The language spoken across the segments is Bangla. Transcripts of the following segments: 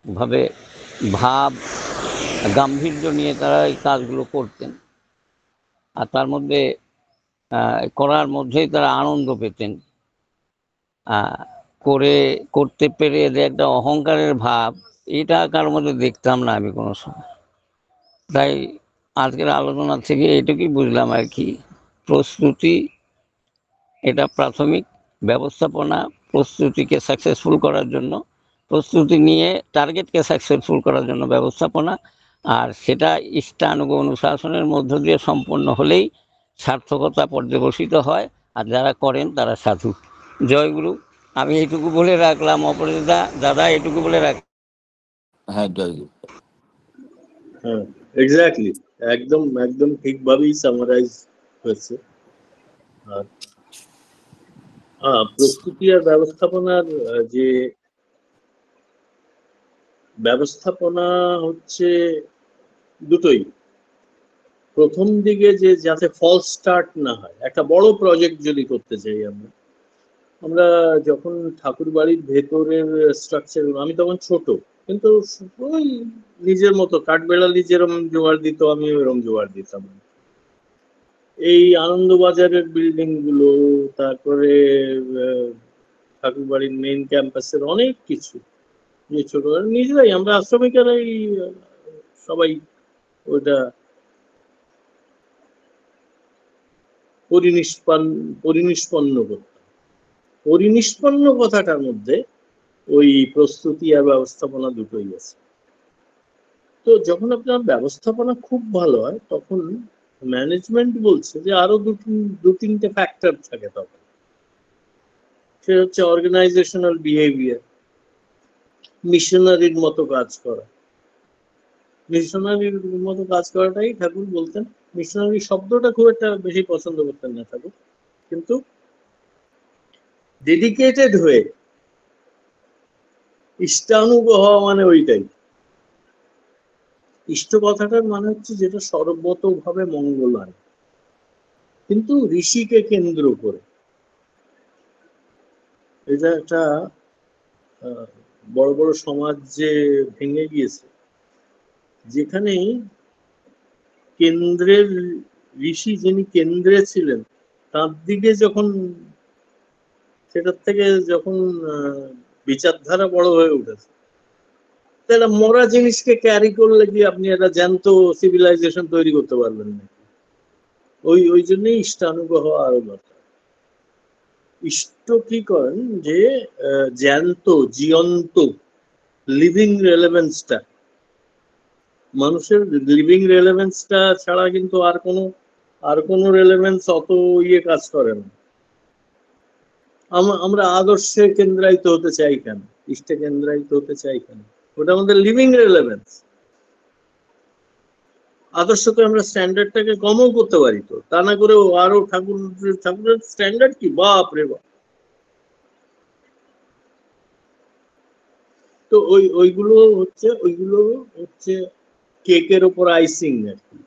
ভাবে ভাব গাম্ভীর্য নিয়ে তারা এই কাজগুলো করতেন, আর তার মধ্যে করার মধ্যেই তারা আনন্দ পেতেন। করে করতে পেরে যে একটা অহংকারের ভাব, এটা কারোর মধ্যে দেখতাম না আমি কোনো সময়। তাই আজকের আলোচনা থেকে এটুকুই বুঝলাম আর কি, প্রস্তুতি এটা প্রাথমিক ব্যবস্থাপনা, প্রস্তুতিকে সাকসেসফুল করার জন্য, প্রস্তুতি নিয়ে টার্গেটকে সাকসেসফুল করার জন্য ব্যবস্থাপনা, আর সেটা ইষ্টানুগ অনুশাসনের মধ্য দিয়ে সম্পন্ন হলেই সার্থকতা পর্যবসিত হয়, আর যারা করেন তারা সাধু। জয়গুরু। আমি এইটুকু বলে রাখলাম, অপরাজিতা দাদা এটুকু বলে রাখ। হ্যাঁ, জয়গুরু। হ্যাঁ, এক্স্যাক্টলি, একদম একদম ঠিকভাবেই সামারাইজ হয়েছে। আর প্রস্তুতি আর ব্যবস্থাপনার যে ব্যবস্থাপনা হচ্ছে দুটোই। প্রথম দিকে যে যাতে ফলস স্টার্ট না হয়, একটা বড় প্রজেক্ট যদি করতে চাই আমরা যখন ঠাকুর বাড়ির ভেতরের স্ট্রাকচার, আমি তখন ছোট, কিন্তু ওই নিজের মতো কাঠবেড়ালি যেরকম জোগাড় দিত আমি ওইরকম জোগাড় দিতাম। এই আনন্দবাজারের বিল্ডিং গুলো, তারপরে ঠাকুর বাড়ির মেইন ক্যাম্পাসের অনেক কিছু, যে ছোট নিজেরাই আমরা আশ্রমিকেরাই সবাই ওটা পরিনিষ্পন্ন করতাম। পরিনিষ্পন্ন কথাটার মধ্যে ওই প্রস্তুতি আর ব্যবস্থাপনা দুটোই আছে। তো যখন আপনার ব্যবস্থাপনা খুব ভালো হয়, তখন ম্যানেজমেন্ট বলছে যে আরো দু তিনটে ফ্যাক্টর থাকে তখন। সে হচ্ছে অর্গানাইজেশনাল বিহেভিয়ার, মিশনারির মতো কাজ করা। মিশনারির মতো কাজ করাটাই ঠাকুর বলতেন। মিশনারি শব্দটা খুব একটা বেশি পছন্দ করতেন না ঠাকুর, কিন্তু ডেডিকেটেড হয়ে ইষ্টানুগ হওয়া মানে ওইটাই। ইষ্ট কথাটার মানে হচ্ছে যেটা সর্বতোভাবে মঙ্গল হয়, কিন্তু ঋষিকে কেন্দ্র করে। এটা একটা বড় বড় সমাজ যে ভেঙে গিয়েছে, যেখানে কেন্দ্রের ঋষি যিনি কেন্দ্রে ছিলেন তার দিকে যখন, সেটার থেকে যখন বিচারধারা বড় হয়ে উঠেছে, তাহলে মরা জিনিসকে ক্যারি করলে কি আপনি একটা জ্যান্ত সিভিলাইজেশন তৈরি করতে পারবেন না। ওই জন্যই ইষ্টানুগ হওয়া আরো দরকার। ইষ্ট কি করেন যে জ্যান্ত জীবন্ত লিভিং রেলেভেন্সটা, মানুষের লিভিং রেলেভেন্সটা ছাড়া কিন্তু আর কোনো রেলেভেন্স অত কাজ করে না। আমরা আদর্শে কেন্দ্রায়িত হতে চাই কেন, ইষ্টে কেন্দ্রায়িত হতে চাই কেন? ওটা আমাদের লিভিং রেলেভেন্স। আদর্শকে আমরা স্ট্যান্ডার্ডটাকে কমও করতে পারি, তো তা না করে আরো ঠাকুরের স্ট্যান্ডার্ড কি, বাপ রে বাপ। তো ওইগুলো হচ্ছে কেকের ওপর আইসিং আর কি।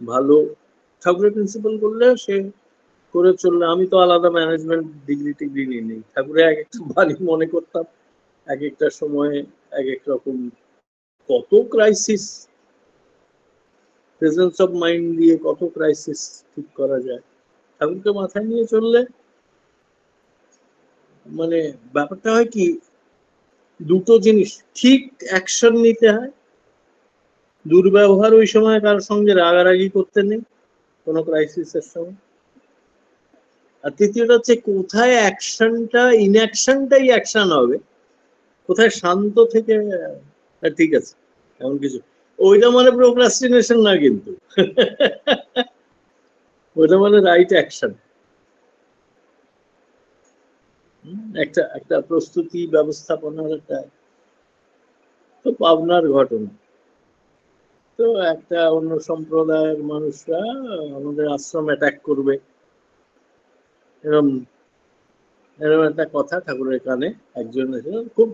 ভালো ঠাকুরের প্রিন্সিপাল করলে সে করে চললে। আমি তো আলাদা ম্যানেজমেন্ট ডিগ্রি নিয়ে নেই। ঠাকুরের এক একটা বাড়ি মনে করতাম এক একটা সময়ে এক এক রকম, কত ক্রাইসিস, প্রেজেন্স অফ মাইন্ড দিয়ে কত ক্রাইসিস ঠিক করা যায়। ঠাকুরকে মাথায় নিয়ে চললে মানে ব্যাপারটা হয় কি, দুটো জিনিস ঠিক অ্যাকশন নিতে হয়। দুর্ব্যবহার ওই সময় কারোর সঙ্গে রাগারাগি করতে নেই কোনো ক্রাইসিসের সময়। আর তৃতীয়টা হচ্ছে কোথায় অ্যাকশনটা, ইনঅ্যাকশনটাই অ্যাকশন হবে, কোথায় শান্ত থেকে ঠিক আছে এমন কিছু। ওইটা মানে প্রোক্রাস্টিনেশন না কিন্তু, ওইটা মানে রাইট অ্যাকশন। একটা প্রস্তুতি ব্যবস্থাপনার একটা তো পাবনার ঘটনা। তো একটা অন্য সম্প্রদায়ের মানুষরা আমাদের আশ্রম অ্যাটাক করবে, এরকম এরকম একটা কথা ঠাকুরের কানে একজন খুব,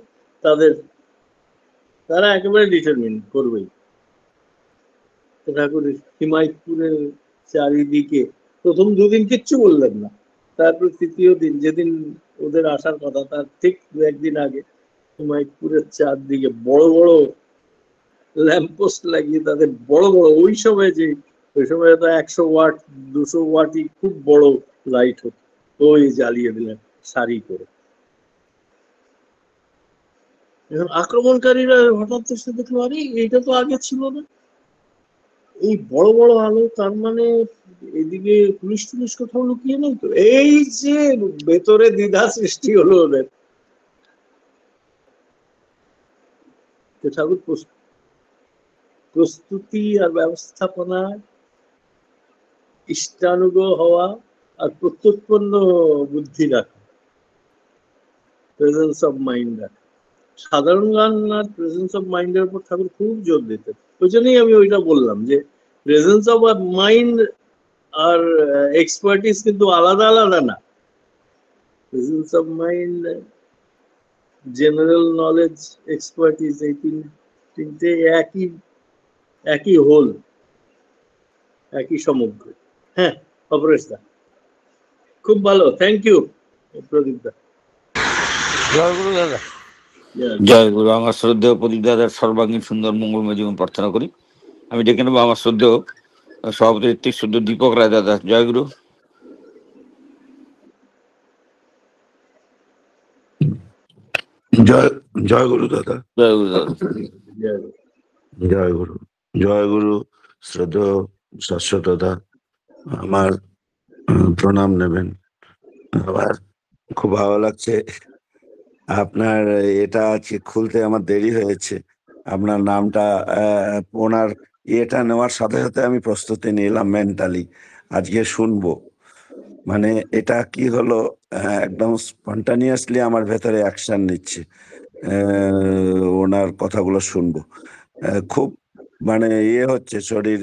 তারা একেবারে ডিটারমিন করবেই। ঠাকুর হিমায়তপুরের চারিদিকে প্রথম দুদিন কিচ্ছু বললেন না, তারপর তৃতীয় দিন যেদিন ওদের আসার কথা তার ঠিক 2-1 দিন আগে মাইকপুরের চারদিকে বড় বড় ল্যাম্পপোস্ট লাগিয়ে তাদের বড় বড় ওই সময় তো 100 ওয়াট 200 ওয়াটই খুব বড় লাইট হতো, ওই জ্বালিয়ে দিলেন সারি করে। এখন আক্রমণকারীরা হঠাৎ এসে দেখলো, আরে এটা তো আগে ছিল না, এই বড় বড় আলো, তার মানে এদিকে পুলিশ টুলিশ কোথাও লুকিয়ে নেই তো। এই যে ভেতরে দ্বিধা সৃষ্টি হলো ওদের। তো ঠাকুর প্রস্তুতি আর ব্যবস্থাপনা, ইষ্টানুগ হওয়া আর প্রত্যুৎপন্ন বুদ্ধি রাখা, প্রেজেন্স অফ মাইন্ড রাখা। সাধারণ জ্ঞান আর প্রেজেন্স অফ মাইন্ডের উপর ঠাকুর খুব জোর দিতেন। ওই জন্যই আমি ওইটা বললাম যে প্রেজেন্স অফ মাইন্ড আর এক্সপার্টিস কিন্তু আলাদা আলাদা না। Presence of mind, general knowledge, expertise, এই তিনটে একই হোল, একই সমগ্র। হ্যাঁ অপরেশ দা, খুব ভালো, থ্যাংক ইউ প্রদীপ দা। জয় গুরু দাদা। জয় গুরু। আমার শ্রদ্ধেয় প্রদীপ দাদার সর্বাঙ্গীন সুন্দর মঙ্গলময় জীবন প্রার্থনা করি। আমি ডেকে নেবো আমার শ্রদ্ধেয় সভাপতি ঋত্বিক শুদ্ধ দীপক রায় দাদা। জয় গুরু। জয় জয় গুরু দাদা। জয় গুরু দাদা। জয় গুরু। জয় গুরু। শ্রদ্ধেয় শাশ্বত দাদা, আমার প্রণাম নেবেন। আবার খুব ভালো লাগছে আপনার এটা আজকে খুলতে আমার দেরি হয়েছে। আপনার নামটা ওনার এটা নেওয়ার সাথে সাথে আমি প্রস্তুতি নিলাম মেন্টালি, আজকে শুনবো। মানে এটা কি হলো, একদম স্পন্টানিয়াসলি আমার ভেতরে অ্যাকশন নিচ্ছে। ওনার কথাগুলো শুনবো। খুব মানে হচ্ছে, শরীর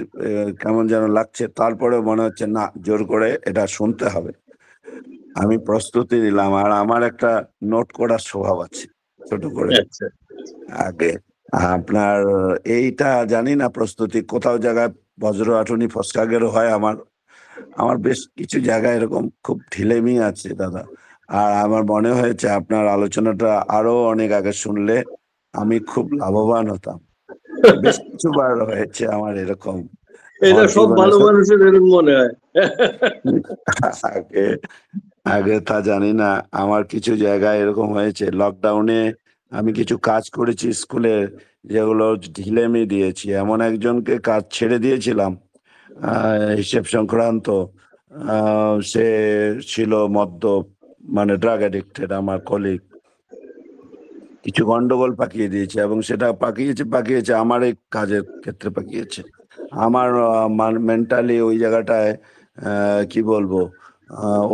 কেমন যেন লাগছে, তারপরে মনে হচ্ছে না, জোর করে এটা শুনতে হবে। আমি প্রস্তুতি নিলাম। আর আমার একটা নোট করার স্বভাব আছে ছোট করে আগে। আপনার এইটা জানি না, প্রস্তুতি কোথাও জায়গায় বজ্র আটুনি ফসকাগেরও হয়। আমার বেশ কিছু জায়গায় এরকম খুব ঢিলেমি আছে দাদা। আর আমার মনে হয়েছে আপনার আলোচনাটা আরো অনেক আগে শুনলে আমি খুব লাভবান হতাম। বেশ কিছুবার হয়েছে আমার এরকম। এটা সব ভালো মানুষের এরকম মনে হয়। আগে আগে তা জানি না, আমার কিছু জায়গায় এরকম হয়েছে। লকডাউনে আমি কিছু কাজ করেছি স্কুলে, যেগুলো ঢিলেমি দিয়েছি। এমন একজনকে কাজ ছেড়ে দিয়েছিলাম হিসেব সংক্রান্ত। সে ছিল মদ্যপ, মানে ড্রাগ অ্যাডিক্টেড, আমার কলিগ। কিছু গন্ডগোল পাকিয়ে দিয়েছে, এবং সেটা পাকিয়েছে আমার এই কাজের ক্ষেত্রে পাকিয়েছে। আমার মেন্টালি ওই জায়গাটায় কি বলবো,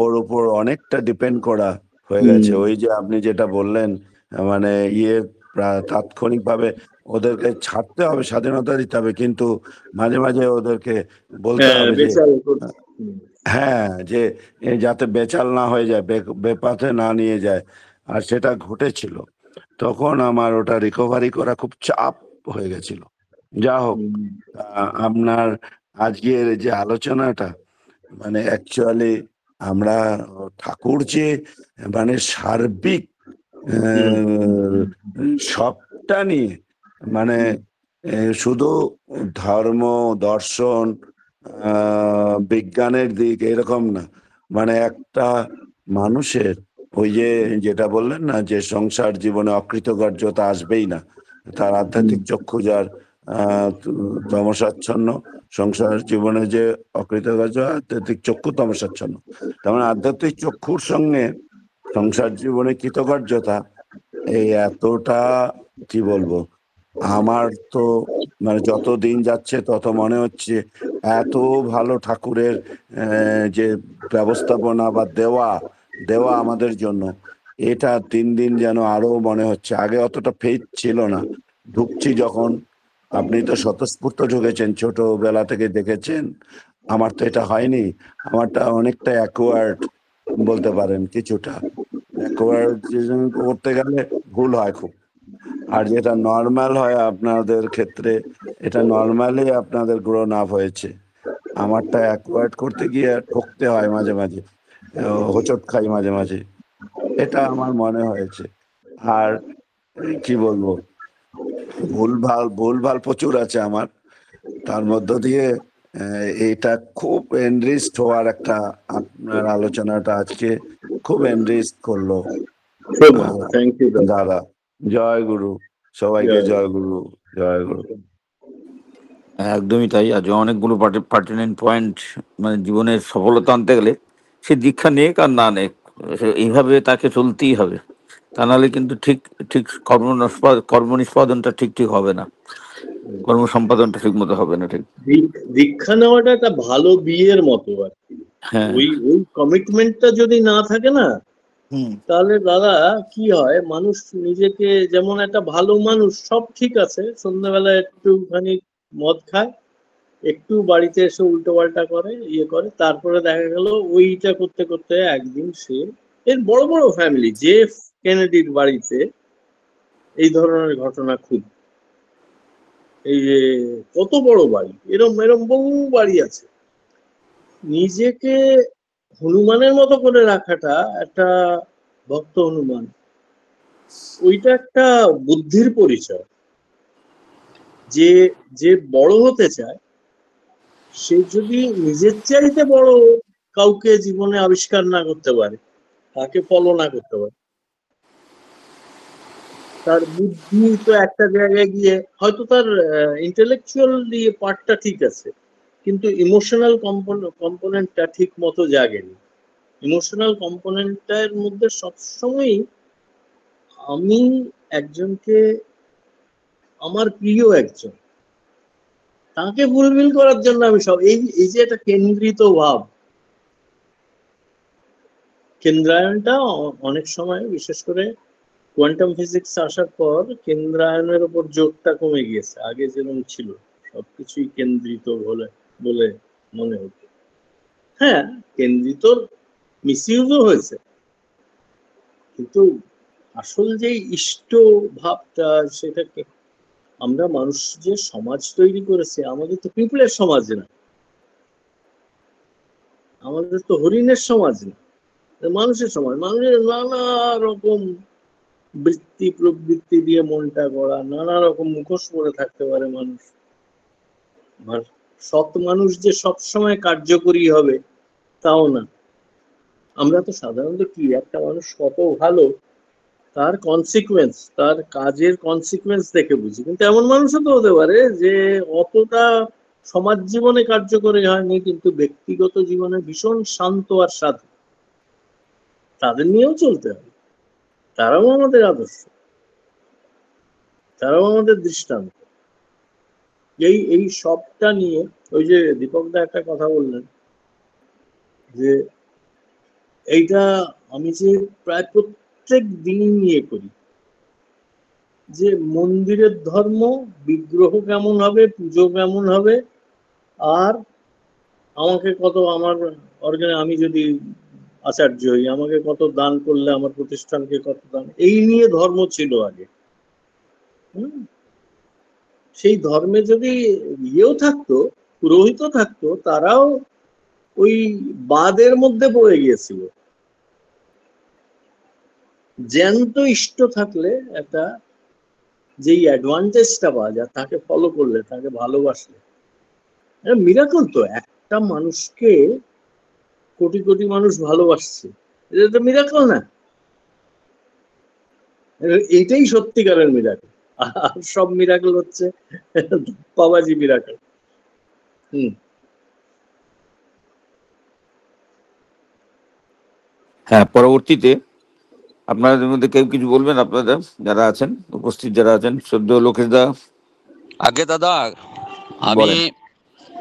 ওর উপর অনেকটা ডিপেন্ড করা হয়ে গেছে। ওই যে আপনি যেটা বললেন, মানে তাৎক্ষণিকভাবে ওদেরকে ছাড়তে হবে, স্বাধীনতা দিতে হবে, কিন্তু মাঝে মাঝে ওদেরকে বলতে হবে যে হ্যাঁ, যে যাতে বেচাল না হয়ে যায়, বেপাথে না নিয়ে যায়। আর সেটা ঘটেছিল। তখন আমার ওটা রিকভারি করা খুব চাপ হয়ে গেছিল। যা হোক, আপনার আজকের যে আলোচনাটা, মানে অ্যাকচুয়ালি আমরা ঠাকুর যে মানে সার্বিক সবটা নিয়ে, মানে শুধু ধর্ম, দর্শন, বিজ্ঞানের দিক এরকম না, মানে একটা মানুষের ওই যে যেটা বললেন না, যে সংসার জীবনে অকৃতকার্যতা আসবেই না, তার আধ্যাত্মিক চক্ষু যার তমসাচ্ছন্ন, সংসার জীবনে যে অকৃতকার্য, আধ্যাত্মিক চক্ষু তমসাচ্ছন্ন। তার মানে আধ্যাত্মিক চক্ষুর সঙ্গে সংসার জীবনে কৃতকার্যতা, এই এতটা কি বলবো, আমার তো মানে যত দিন যাচ্ছে তত মনে হচ্ছে এত ভালো ঠাকুরের যে ব্যবস্থাপনা বা দেওয়া আমাদের জন্য, এটা দিন দিন যেন আরো মনে হচ্ছে। আগে অতটা ফেথ ছিল না, ঢুকছি যখন। আপনি তো স্বতঃস্ফূর্ত ঢুকেছেন, ছোটবেলা থেকে দেখেছেন। আমার তো এটা হয়নি। আমারটা অনেকটা অ্যাকোয়ার্ড বলতে পারেন, কিছুটা অ্যাকোয়ার্ড করতে গেলে ভুল হয় খুব। আর যেটা নর্মাল হয় আপনাদের ক্ষেত্রে, এটা নর্মালি আপনাদের গ্রোন আপ হয়েছে। আমারটা অ্যাকোয়ার্ড করতে গিয়ে ঠকতে হয় মাঝে মাঝে, হোঁচট খাই মাঝে মাঝে, এটা আমার মনে হয়েছে। আর কি বলবো, ভুলভাল প্রচুর আছে আমার, তার মধ্য দিয়ে এটা খুব এনরিচড হওয়ার একটা, আপনার আলোচনাটা আজকে খুব এনরিচড করলো। থ্যাংক ইউ দাদা। দাদা জয় গুরু, সবাইকে জয় গুরু, জয় গুরু। একদমই তাই। আজ অনেকগুলো পার্টিনেন্ট পয়েন্ট, মানে জীবনের সফলতা আনতে গেলে সে দীক্ষা নেক আর না নেক, এইভাবে তাকে চলতেই হবে। তা নাহলে কিন্তু ঠিক ঠিক কর্ম নিষ্পাদনটা ঠিক হবে না, কর্ম সম্পাদনটা ঠিক মতো হবে না। ঠিক, দীক্ষা নেওয়াটা একটা ভালো বিয়ের মতো আর কি। হ্যাঁ। ওই কমিটমেন্টটা যদি না থাকে না, তাহলে দাদা কি হয়, মানুষ নিজেকে, যেমন একটা ভালো মানুষ সব ঠিক আছে, সন্ধ্যাবেলা একটুখানি মদ খায়, একটু বাড়িতে এসে উল্টো পাল্টা করে, করে, তারপরে দেখা গেল ওইটা করতে করতে একদিন সে, এর বড় বড় ফ্যামিলি, জেফ কেনেডির বাড়িতে এই ধরনের ঘটনা খুব, এই যে কত বড় বাড়ি, এরম এরম বহু বাড়ি আছে। নিজেকে হনুমানের মতো করে রাখাটা, একটা ভক্ত হনুমান, ওইটা একটা বুদ্ধির পরিচয়। যে যে বড় হতে চায়, সে যদি নিজের চাইতে বড় কাউকে জীবনে আবিষ্কার না করতে পারে, তাকে ফলো না করতে পারে, তার বুদ্ধি তো একটা জায়গায় গিয়ে হয়তো তার ইন্টেলেকচুয়াল দিয়ে পার্টটা ঠিক আছে, কিন্তু ইমোশনাল কম্পোনেন্টটা ঠিক মতো জাগেনি। ইমোশনাল কম্পোনেন্টটার মধ্যে সবসময়ই আমি একজনকে, আমার প্রিয় একজন, তাকে ফুলফিল করার জন্য আমি সব, এই যে একটা কেন্দ্রিত ভাব, কেন্দ্রায়নটা অনেক সময়, বিশেষ করে কোয়ান্টাম ফিজিক্স আসার পর কেন্দ্রায়নের উপর জোরটা কমে গিয়েছে, আগে যেরকম ছিল সবকিছুই কেন্দ্রিত বলে বলে মনে হতো। হ্যাঁ, কেন্দ্রিত মিসইউজও হয়েছে, কিন্তু আসল যে ইষ্ট ভাবটা, সেটাকে আমরা মানুষ যে সমাজ তৈরি করেছে, আমাদের তো পিঁপড়ের সমাজ না, আমাদের তো হরিণের সমাজ না, মানুষের সমাজ। মানুষের নানা রকম বৃত্তি প্রবৃত্তি দিয়ে মনটা গড়া, নানা রকম মুখোশ পরে থাকতে পারে মানুষ। আর সৎ মানুষ যে সবসময় কার্যকরী হবে তাও না। আমরা তো সাধারণত কি, একটা মানুষ কত ভালো তার কনসিকুয়েন্স, তার কাজের কনসিকুয়েন্স দেখে বুঝি, কিন্তু এমন মানুষও তো হতে পারে যে অতটা সমাজ জীবনে কার্যকরী হয়নি, কিন্তু ব্যক্তিগত জীবনে ভীষণ শান্ত আর সাধু। তাদের নিয়েও চলতে হবে, তারাও আমাদের আদর্শ, তারাও আমাদের দৃষ্টান্ত। এই সবটা নিয়ে, ওই যে দীপক দা একটা কথা বললেন, যে এইটা আমি যে প্রায় প্রত্যেক দিন নিয়ে করি, যে মন্দিরের ধর্ম, বিগ্রহ কেমন হবে, পুজো কেমন হবে, আর আমাকে কত, আমার অর্গানে আমি যদি আচার্য হই, আমাকে কত দান করলে আমার প্রতিষ্ঠানকে কত দান, এই নিয়ে ধর্ম ছিল আগে। সেই ধর্মে যদি ইয়েও থাকতো, পুরোহিত থাকতো, তারাও ওই বাদের মধ্যে পড়ে গিয়েছিল। জ্যান্ত ইষ্ট থাকলে একটা যেই অ্যাডভান্টেজটা পাওয়া যায়, তাকে ফলো করলে, তাকে ভালোবাসলে, মিরাকল তো। একটা মানুষকে কোটি কোটি মানুষ ভালোবাসছে, এটা তো মিরাকল না? এইটাই সত্যিকারের মিরাকল। আর সব মিরাকল হচ্ছে বাবাজি মিরাকল। হ্যাঁ, পরবর্তীতে আপনাদের মধ্যে কেউ কিছু বলবেন? আপনাদের যারা আছেন, উপস্থিত যারা আছেন, শ্রদ্ধেয় লোকেশ দা। আগে দাদা, আমি বলেন।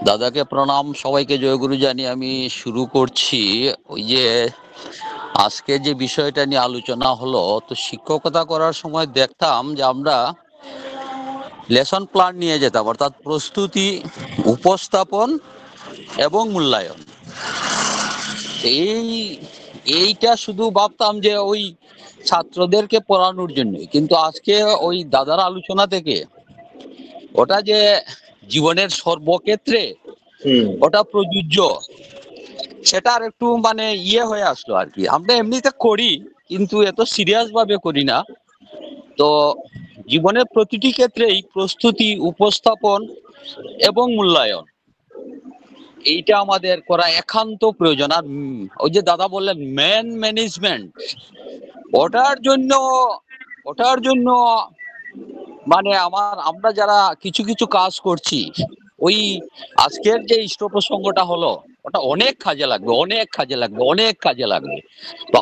দাদাকে প্রণাম, সবাইকে জয়গুরু জানিয়ে আমি শুরু করছি। ওই যে আজকে যে বিষয়টা নিয়ে আলোচনা হলো, তো শিক্ষকতা করার সময় দেখতাম যে আমরা লেসন প্ল্যান নিয়ে যেতাম, অর্থাৎ প্রস্তুতি, উপস্থাপন এবং মূল্যায়ন। এই এইটা শুধু ভাবতাম যে ওই ছাত্রদেরকে পড়ানোর জন্য, কিন্তু আজকে ওই দাদার আলোচনা থেকে ওটা যে জীবনের সর্বক্ষেত্রে ওটা প্রযোজ্য, সেটা আর একটু মানে ইয়ে হয়ে আসলো আর কি। আমরা এমনিতে করি, কিন্তু এত সিরিয়াস ভাবে করি না। তো জীবনের প্রতিটি ক্ষেত্রেই প্রস্তুতি, উপস্থাপন এবং মূল্যায়ন, এইটা আমাদের করা একান্ত প্রয়োজন। আর ওই যে দাদা বললেন ম্যান ম্যানেজমেন্ট, ওটার জন্য ওটার জন্য মানে আমরা যারা কিছু কিছু কাজ করছি, ওই আজকের যে ইষ্ট প্রসঙ্গটা হলো, ওটা অনেক কাজে লাগবে, অনেক কাজে লাগবে, অনেক কাজে লাগবে। তো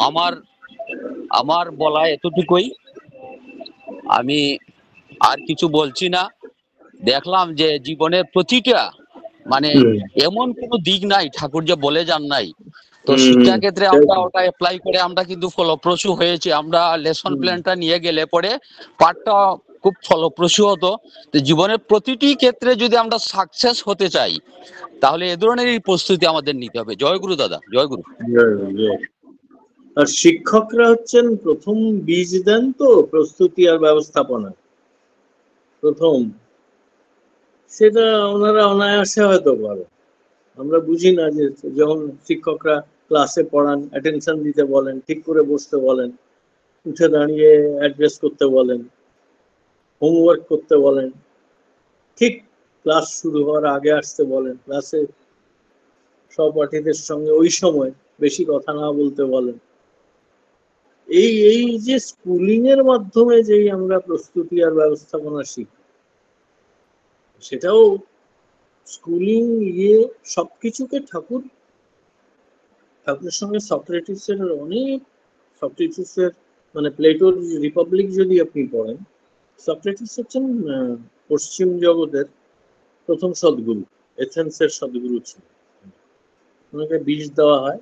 আমার বলা এতটুকুই, আমি আর কিছু বলছি না। দেখলাম যে জীবনের প্রতিটা মানে হুম এমন কোনো দিক নাই ঠাকুর যে বলে যান নাই। তো হুম শিক্ষা হুম, ক্ষেত্রে তাই আমরা তো। ওটা অ্যাপ্লাই করে আমরা কিন্তু ফলপ্রসূ হয়েছি। আমরা লেসন হুম প্ল্যানটা নিয়ে গেলে পরে পাঠটা খুব ফলপ্রসূ হতো। তো জীবনের প্রতিটি ক্ষেত্রে যদি আমরা সাকসেস হতে চাই, তাহলে এ ধরনেরই প্রস্তুতি আমাদের নিতে হবে। জয় গুরু দাদা, জয় গুরু। জয় গুরু, জয়। আর শিক্ষকরা হচ্ছেন প্রথম বীজ দেন তো প্রস্তুতি আর ব্যবস্থাপনা, প্রথম। সেটা ওনারা অনায়াসে হয়তো পারে, আমরা বুঝি না যে যখন শিক্ষকরা ক্লাসে পড়ান, অ্যাটেনশন দিতে বলেন, ঠিক করে বসতে বলেন, উঠে দাঁড়িয়ে অ্যাড্রেস করতে বলেন, হোমওয়ার্ক করতে বলেন, ঠিক ক্লাস শুরু হওয়ার আগে আসতে বলেন, ক্লাসে সহপাঠীদের সঙ্গে ওই সময় বেশি কথা না বলতে বলেন। এই এই যে স্কুলিং এর মাধ্যমে যেই আমরা প্রস্তুতি আর ব্যবস্থাপনা শিখি, সেটাও স্কুলিং সবকিছুকে ঠাকুরের সঙ্গে সক্রেটিসের অনেক, সক্রেটিসের মানে প্লেটোর রিপাবলিক যদি আপনি পড়েন, সক্রেটিস হচ্ছেন পশ্চিম জগতের প্রথম সদ্গুরু, এথেন্সের সদ্গুরু ছিলেন। ওনাকে বিষ দেওয়া হয়,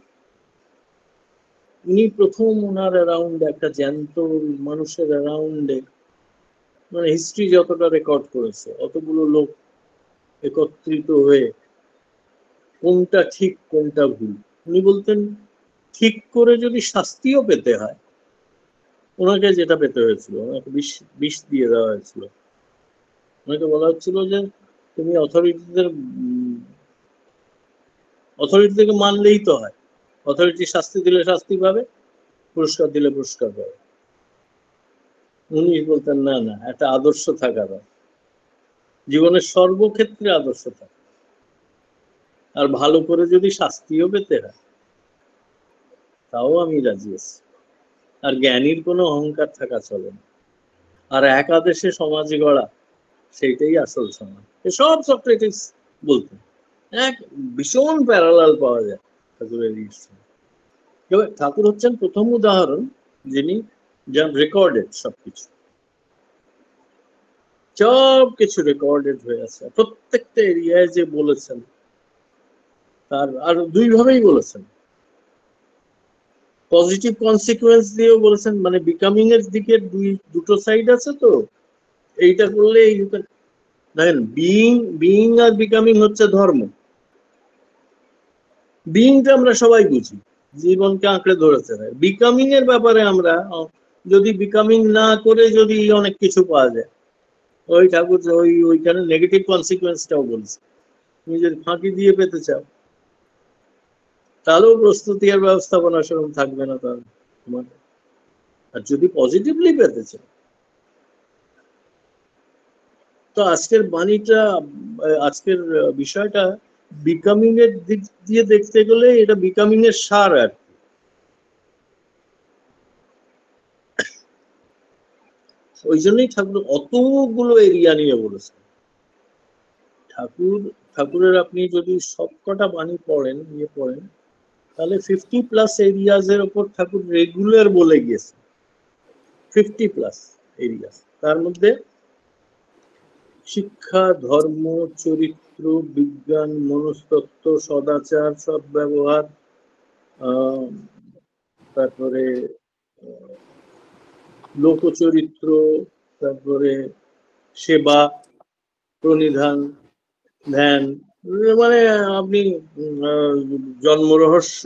উনি প্রথম ওনার অ্যারাউন্ড একটা জ্যান্ত মানুষের অ্যারাউন্ডে, মানে হিস্ট্রি যতটা রেকর্ড করেছে, অতগুলো লোক একত্রিত হয়ে কোনটা ঠিক কোনটা ভুল, উনি বলতেন ঠিক করে যদি শাস্তিও পেতে হয়, ওনাকে যেটা পেতে হয়েছিল, ওনাকে বিষ বিষ দিয়ে দেওয়া হয়েছিল। ওনাকে বলা হচ্ছিল যে তুমি অথরিটি থেকে মানলেই তো হয়, অথরিটি শাস্তি দিলে শাস্তি পাবে, পুরস্কার দিলে পুরস্কার পাবে। উনি বলতেন না না, একটা আদর্শ থাকা দরকার, জীবনের সর্বক্ষেত্রে আদর্শ থাকে। আর ভালো করে যদি শাস্তিও পেতে হয়, তাও আমি রাজি আছি। আর জ্ঞানীর কোনো অহংকার থাকা চলে না। আর একাদেশে সমাজ গড়া, সেইটাই আসল সমাজ। সব সক্রেটিস বলতেন। এক ভীষণ প্যারালাল পাওয়া যায় ঠাকুরের ঈশ্বর। এবার ঠাকুর হচ্ছেন প্রথম উদাহরণ যিনি যার রেকর্ডেড সবকিছু, সবকিছু রেকর্ডেড হয়ে আছে, প্রত্যেকটা এরিয়ায় যে বলেছেন, তার আর দুই ভাবেই বলেছেন। পজিটিভ কনসিকুয়েন্স দিয়েও বলেছেন, মানে বিকামিং এর দিকে দুটো সাইড আছে তো, এইটা করলে দেখেন, বিইং আর বিকামিং হচ্ছে ধর্ম। বিইংটা আমরা সবাই বুঝি, জীবনকে আঁকড়ে ধরেছে। বিকামিং এর ব্যাপারে আমরা যদি বিকামিং না করে যদি অনেক কিছু পাওয়া যায়, ওই ঠাকুর ওইখানে নেগেটিভ কনসিকুয়েন্সটাও বলছে। তুমি যদি ফাঁকি দিয়ে পেতে চাও, তাহলেও প্রস্তুতি আর ব্যবস্থাপনা সেরকম থাকবে না তার তোমার। আর যদি পজিটিভলি পেতে চাও, তো আজকের বাণীটা, আজকের বিষয়টা বিকামিং এর দিক দিয়ে দেখতে গেলে এটা বিকামিং এর সার আর কি। ওই জন্যই ঠাকুর অতগুলো এরিয়া নিয়ে বলেছেন। ঠাকুরের আপনি যদি সবকটা বাণী পড়েন, তাহলে 50+ এরিয়াজ এর উপর ঠাকুর রেগুলার বলে গিয়েছে। 50+ এরিয়াজ, তার মধ্যে শিক্ষা, ধর্ম, চরিত্র, বিজ্ঞান, মনস্তত্ত্ব, সদাচার, সদ্ব্যবহার, তারপরে লোকচরিত্র, তারপরে সেবা, প্রণিধান, ধ্যান, মানে আপনি জন্ম রহস্য,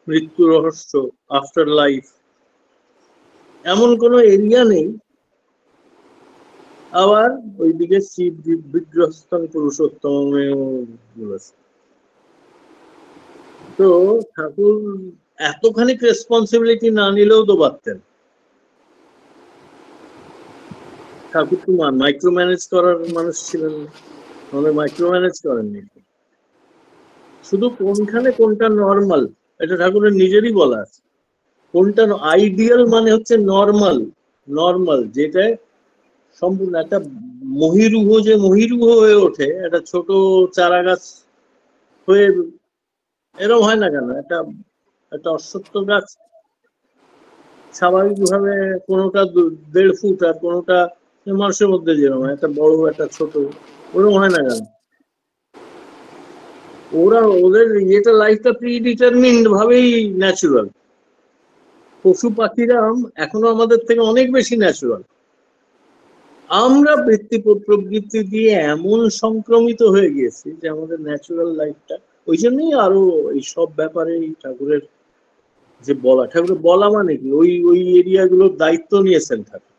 মৃত্যু রহস্য, আফটার লাইফ, এমন কোনো এরিয়া নেই। আবার ওইদিকে শিব বিগ্রহস্থন পুরুষোত্তম বলেছে। তো ঠাকুর এতখানি রেসপন্সিবিলিটি না নিলেও তো পারতেন। ঠাকুর তো মাইক্রো ম্যানেজ করার মানুষ ছিলেন না, মানে মাইক্রো ম্যানেজ করেননি। শুধু কোনখানে কোনটা নর্মাল এটা ঠাকুরের নিজেরই বলা আছে। কোনটা আইডিয়াল মানে হচ্ছে নর্মাল, নর্মাল যেটা সম্পূর্ণ একটা মহিরুহ, যে মহিরুহ হয়ে ওঠে একটা ছোট চারা গাছ হয়ে, এরকম হয় না কেন? একটা একটা অশ্বত্থ গাছ স্বাভাবিকভাবে কোনোটা 1.5 ফুট আর কোনোটা মানুষের মধ্যে যেরকম একটা বড় একটা ছোট, ওরকম হয় না কেন? ওরা ওদের ইয়েটা লাইফটা প্রিডিটারমিন্ড ভাবেই ন্যাচুরাল। পশু পাখিরা এখনো আমাদের থেকে অনেক বেশি ন্যাচুরাল। আমরা প্রবৃত্তি দিয়ে এমন সংক্রমিত হয়ে গিয়েছি যে আমাদের ন্যাচুরাল লাইফটা, ওই জন্যই আরো এই সব ব্যাপারে ঠাকুরের যে বলা, ঠাকুরের বলা মানে কি ওই ওই এরিয়া গুলোর দায়িত্ব নিয়েছেন ঠাকুর।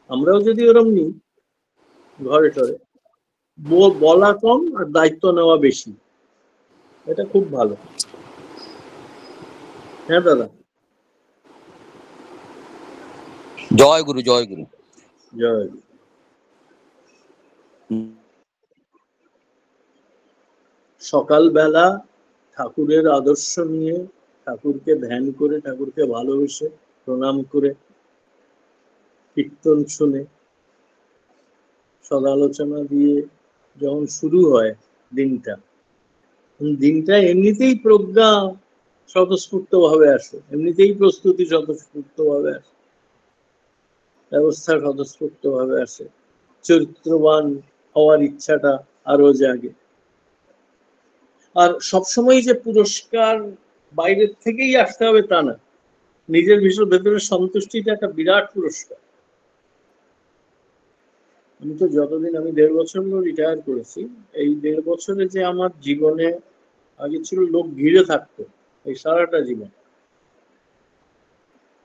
আমরাও যদি ওরম নিই ঘরে টরে, বলা কম আর দায়িত্ব নেওয়া বেশি, এটা খুব ভালো। হ্যাঁ দাদা, জয় গুরু, জয় গুরু। জয়। সকালবেলা ঠাকুরের আদর্শ নিয়ে, ঠাকুরকে ধ্যান করে, ঠাকুরকে ভালোবেসে প্রণাম করে, কীর্তন শুনে, সদালোচনা দিয়ে যখন শুরু হয় দিনটা, দিনটা এমনিতেই প্রজ্ঞা স্বতঃস্ফূর্ত ভাবে আসে, এমনিতেই প্রস্তুতি স্বতঃস্ফূর্ত ভাবে আসে, ব্যবস্থা স্বতঃস্ফূর্ত ভাবে আসে, চরিত্রবান হওয়ার ইচ্ছাটা আরো জাগে। আর সবসময় যে পুরস্কার বাইরের থেকেই আসতে হবে তা না, নিজের ভেতরের সন্তুষ্টিটা একটা বিরাট পুরস্কার। আমি তো যতদিন, আমি 1.5 বছর হলো রিটায়ার করেছি, এই 1.5 বছরে যে আমার জীবনে, আগে ছিল লোক ঘিরে থাকতো এই সারাটা জীবন,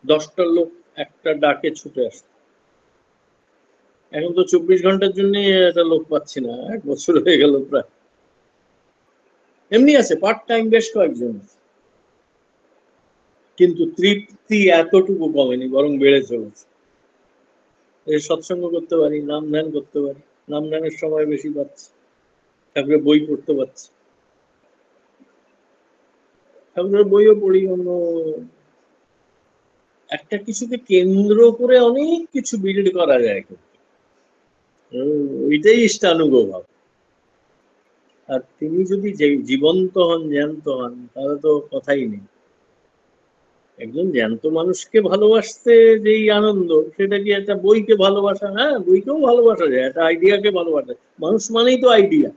10টা লোক একটা ডাকে ছুটে আসতো। এখন তো 24 ঘন্টার জন্য একটা লোক পাচ্ছি না, 1 বছর হয়ে গেল প্রায়। এমনি আছে পার্ট টাইম বেশ কয়েকজন, কিন্তু তৃপ্তি এতটুকু কমেনি, বরং বেড়ে চলেছে। সৎসঙ্গ করতে পারি, নাম ধ্যান করতে পারি, নাম ধ্যানের সময় বেশি পাচ্ছি, তারপরে বই পড়তে পারছি, ঠাকুরের বইও পড়ি। অন্য একটা কিছুকে কেন্দ্র করে অনেক কিছু বিল্ড করা যায়, ওইটাই ইষ্টানুগভাব। আর তিনি যদি জীবন্ত হন, জ্যান্ত হন, তাহলে তো কথাই নেই। একজন জ্যান্ত মানুষকে ভালোবাসতে যেই আনন্দ, সেটা কি একটা বইকে ভালোবাসা? হ্যাঁ, বইকেও ভালোবাসা যায়, একটা আইডিয়াকে ভালোবাসা। মানুষ মানেই তো আইডিয়া,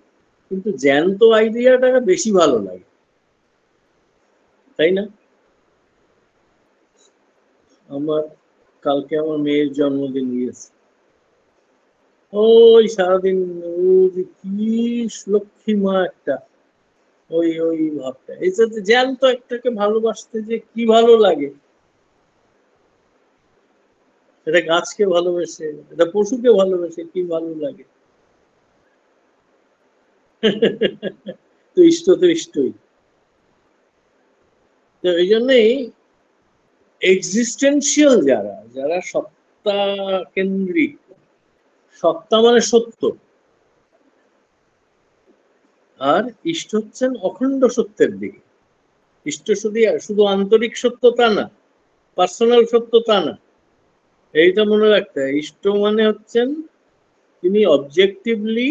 কিন্তু জ্যান্ত আইডিয়াটা বেশি ভালো লাগে, তাই না? কালকে আমার মেয়ের জন্মদিন গিয়েছে, ওই সারাদিন কি লক্ষ্মী মা একটা, ওই ওই ভাবটা, এই যে জ্যান্ত একটাকে ভালোবাসতে যে কি ভালো লাগে। এটা গাছকে ভালোবেসে, এটা পশুকে ভালোবেসে কি ভালো লাগে। তো ইষ্ট তো ইষ্টই। তো এই জন্যই এক্সিস্টেন্সিয়াল যারা, যারা সত্তা কেন্দ্রিক, সত্তা মানে সত্য, আর ইষ্ট হচ্ছেন অখণ্ড সত্যের দিকে। ইষ্ট শুধু আন্তরিক সত্য তা না, পার্সোনাল সত্য তা না, এইটা মনে রাখতে হয়। ইষ্ট মানে হচ্ছেন তিনি অবজেক্টিভলি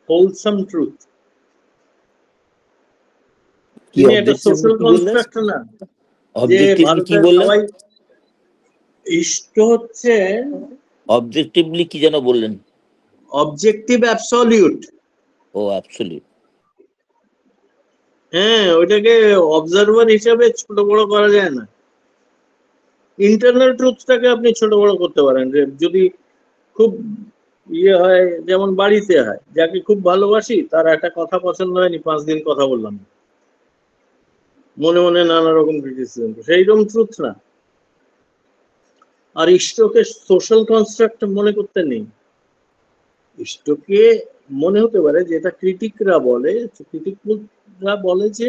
হোলসাম ট্রুথ। তিনি একটা সোশ্যাল কনস্ট্রাক্ট না, যে ভারতের সবাই। ইষ্ট হচ্ছে অবজেক্টিভলি কি যেন বললেন? Objective absolute. ও অ্যাবসলিউট। হ্যাঁ, ওইটাকে অবজারভার হিসাবে ছোট বড় করা যায় না। ইন্টারনাল ট্রুথটাকে আপনি ছোট বড় করতে পারেন, যদি খুব ইয়ে হয়, যেমন বাড়িতে হয়, যাকে খুব ভালোবাসি তার একটা কথা পছন্দ হয়নি, 5 দিন কথা বললাম, মনে মনে নানা রকম ক্রিটিসিজম, সেইরকম ট্রুথ না। আর ইষ্টকে সোশ্যাল কনস্ট্রাক্ট মনে করতে নেই। ইষ্টকে মনে হতে পারে, যেটা ক্রিটিকরা বলে যে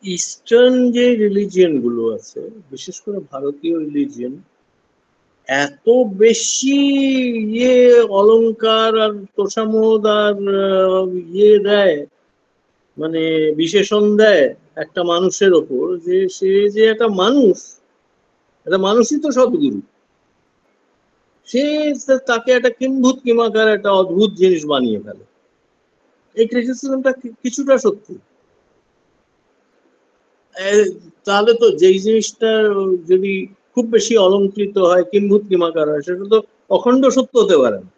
ইস্টার্ন যে রিলিজিয়ন গুলো আছে, বিশেষ করে ভারতীয় রিলিজিয়ন, এত বেশি ইয়ে অলংকার আর তোষামোদ আর ইয়ে দেয়, মানে বিশেষণ দেয় একটা মানুষের ওপর, যে সে যে একটা মানুষ, একটা মানুষই তো সদ্গুরু, সে তাকে একটা কিম্ভূত কিমাকার একটা অদ্ভুত জিনিস বানিয়ে ফেলে। এই ক্রিটিসিজমটা কিছুটা সত্যি। তাহলে তো যেই জিনিসটা যদি খুব বেশি অলঙ্কৃত হয়, কিম্ভূত কিমাকার হয়, সেটা তো অখণ্ড সত্য হতে পারে না।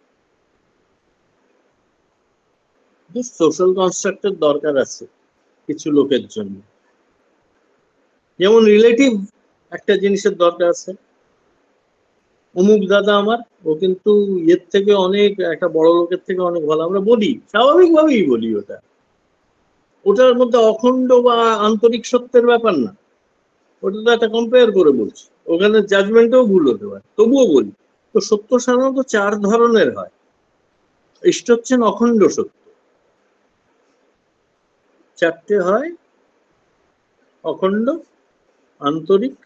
সোশ্যাল কনস্ট্রাক্টের দরকার আছে কিছু লোকের জন্য, যেমন রিলেটিভ একটা জিনিসের দরকার আছে। অমুক দাদা আমার, ও কিন্তু এর থেকে অনেক, একটা বড় লোকের থেকে অনেক ভালো, আমরা বলি, স্বাভাবিকভাবেই বলি। ওটার মধ্যে অখণ্ড বা আন্তরিক সত্যের ব্যাপার না, ওটা তো একটা কম্পেয়ার করে বলছি, ওখানে জাজমেন্টও ভুল হতে পারে, তবুও বলি। তো সত্য সাধারণত চার ধরনের হয়। ইষ্ট হচ্ছেন অখণ্ড সত্য। চারটে হয়: অখণ্ড, আন্তরিক,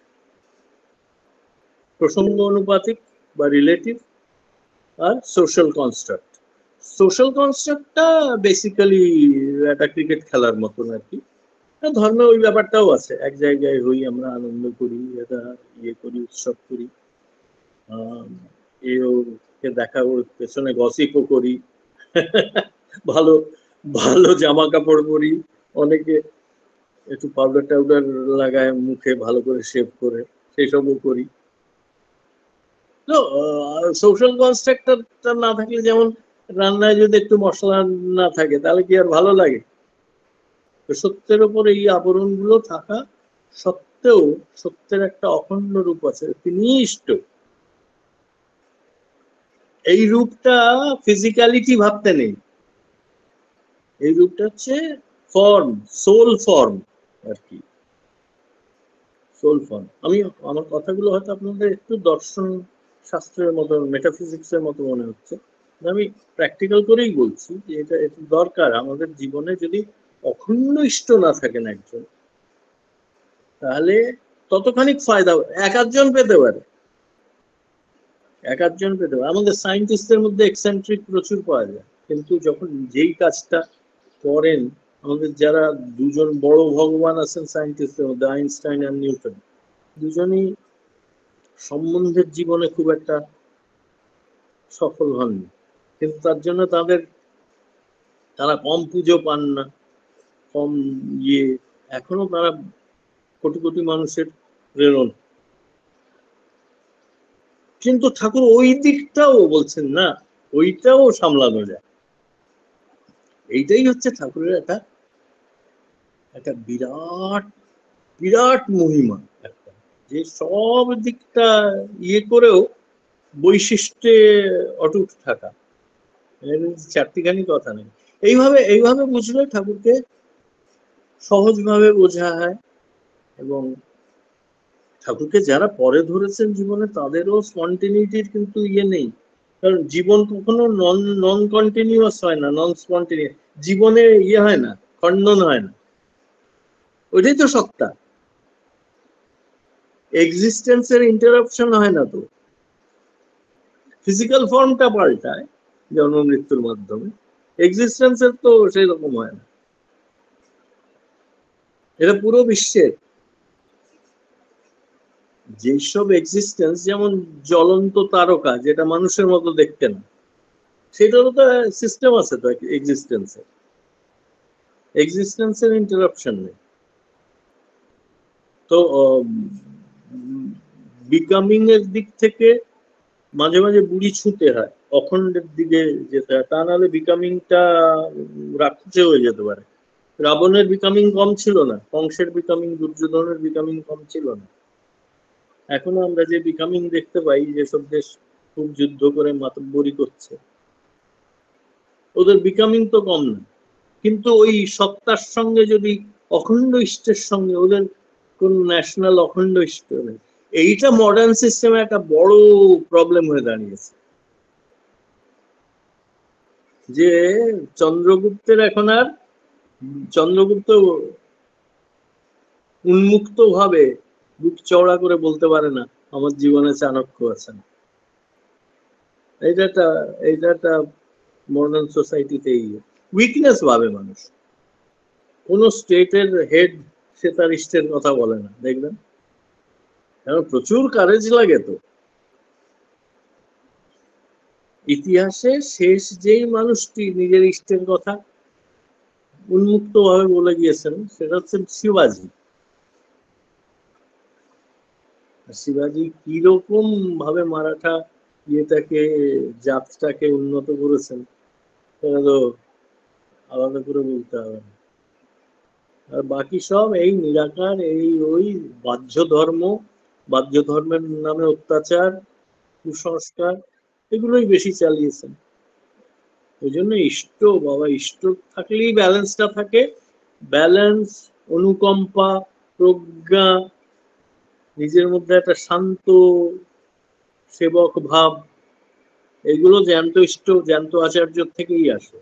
প্রসঙ্গ অনুপাতিক বা রিলেটিভ, আর সোশ্যাল কনস্ট্রাক্ট। সোশ্যাল কনস্ট্রাক্টটা বেসিক্যালি একটা ক্রিকেট খেলার মতন আর কি। ধর্মে ওই ব্যাপারটাও আছে, এক জায়গায় হই আমরা, আনন্দ করি, এটা ইয়ে করি, উৎসব করি, একে দেখা, ওর পেছনে গসিপও করি, ভালো ভালো জামা কাপড় পরি, অনেকে একটু পাউডার টাউডার লাগায় মুখে, ভালো করে শেভ করে, সেসবও করি। তো সোশ্যাল কনস্ট্রাক্টরটা না থাকলে, যেমন রান্নায় যদি একটু মশলা না থাকে, তাহলে কি আর ভালো লাগে? তো সত্যের উপর এই আবরণগুলো থাকা সত্ত্বেও সত্যের একটা অখণ্ড রূপ আছে, তিনি ইষ্ট। এই রূপটা ফিজিক্যালিটি ভাবতে নেই, এই রূপটা হচ্ছে ফর্ম, সোল ফর্ম আর কি, সোল ফর্ম। আমি, আমার কথাগুলো হয়তো আপনাদের একটু দর্শন শাস্ত্রের মতো, মেটাফিজিক্সের মতো মনে হচ্ছে, আমি প্র্যাকটিক্যাল করেই বলছি যে এটা দরকার আমাদের জীবনে। যদি অখণ্ড ইষ্ট না থাকেন একজন, তাহলে ততখানি ফায়দা এক আধজন পেতে পারে, এক আধজন পেতে পারে। আমাদের সায়েন্টিস্টদের মধ্যে এক্সেন্ট্রিক প্রচুর পাওয়া যায়, কিন্তু যখন যেই কাজটা করেন, আমাদের যারা দুজন বড় ভগবান আছেন সায়েন্টিস্টদের মধ্যে, আইনস্টাইন আর নিউটন, দুজনই সম্বন্ধের জীবনে খুব একটা সফল হননি, কিন্তু তার জন্য তারা কম পুজো পান না, কম ইয়ে, এখনো তারা কোটি কোটি মানুষের প্রেরণ। কিন্তু ঠাকুর ওই দিকটাও বলছেন না, ওইটাও সামলানো যায়। এইটাই হচ্ছে ঠাকুরের একটা একটা বিরাট বিরাট মহিমা, একটা, যে সব দিকটা ইয়ে করেও বৈশিষ্ট্যে অটুট থাকা। চারটিখানি কথা নেই। এইভাবে বুঝলে ঠাকুরকে সহজভাবে বোঝা হয়। এবং ঠাকুরকে যারা পরে ধরেছেন জীবনে, তাদেরও স্পন্টেনিটির কিন্তু ইয়ে নেই, কারণ জীবন কখনো নন নন কন্টিনিউয়াস হয় না, নন স্পন্টেনিয়াস জীবনে ইয়ে হয় না, খণ্ডন হয় না, ওইটাই তো সত্তা। এক্সিস্টেন্সের ইন্টারাপশন হয় না তো, ফিজিক্যাল ফর্মটা পাল্টায় জন্ম মৃত্যুর মাধ্যমে, এক্সিস্টেন্সের তো সেই রকম হয় না। এটা পুরো বিশ্বের যেসব এক্সিস্টেন্স, যেমন জ্বলন্ত তারকা, যেটা মানুষের মতো দেখতে না, সেটারও তো সিস্টেম আছে তো এক্সিস্টেন্সের, এক্সিস্টেন্সের ইন্টারাপশন নেই। তো বিকামিং এর দিক থেকে মাঝে মাঝে বুড়ি ছুঁতে হয়, অখণ্ডের দিকে যেতে হয়, তা নাহলে বিকামিংটা রাক্ষসে হয়ে যেতে পারে। রাবণের বিকামিং কম ছিল না, কংসের বিকামিং, দুর্যোধনের বিকামিং কম ছিল না। এখনো আমরা যে বিকামিং দেখতে পাই, যেসব দেশ খুব যুদ্ধ করে মাতব্বরি করছে, ওদের বিকামিং তো কম না। কিন্তু ওই সত্তার সঙ্গে যদি অখণ্ড ইষ্টের সঙ্গে ওদের কোন ন্যাশনাল অখণ্ড ইষ্ট নেই, এইটা মডার্ন সিস্টেমে একটা বড় প্রবলেম হয়ে দাঁড়িয়েছে। যে চন্দ্রগুপ্তের এখন আর, চন্দ্রগুপ্ত উন্মুক্ত ভাবে বুক চওড়া করে বলতে পারে না আমার জীবনে চাণক্য আছেন, এটা একটা মডার্ন সোসাইটিতেই উইকনেস ভাবে মানুষ। কোন স্টেটের হেড সে তার ইষ্টের কথা বলে না, দেখবেন, কারণ প্রচুর কারেজ লাগে। তো ইতিহাসে শেষ যেই মানুষটি নিজের ইষ্টের কথা উন্মুক্ত ভাবে বলে গিয়েছেন সেটা হচ্ছে শিবাজি। শিবাজি কিরকম ভাবে মারাঠা ইয়েটাকে, জাতটাকে উন্নত করেছেন সেটা তো আলাদা করে বলতে হবে না। আর বাকি সব এই নিরাকার, এই ওই বাহ্য ধর্ম, বাহ্য ধর্মের নামে অত্যাচার, কুসংস্কার, এগুলোই বেশি চালিয়েছেন। ওই জন্য ইষ্ট থাকলেই ব্যালেন্সটা থাকে। ব্যালেন্স, অনুকম্পা, প্রজ্ঞা, নিজের মধ্যে একটা শান্ত সেবক ভাব, এগুলো জ্যান্ত আচার্য থেকেই আসে।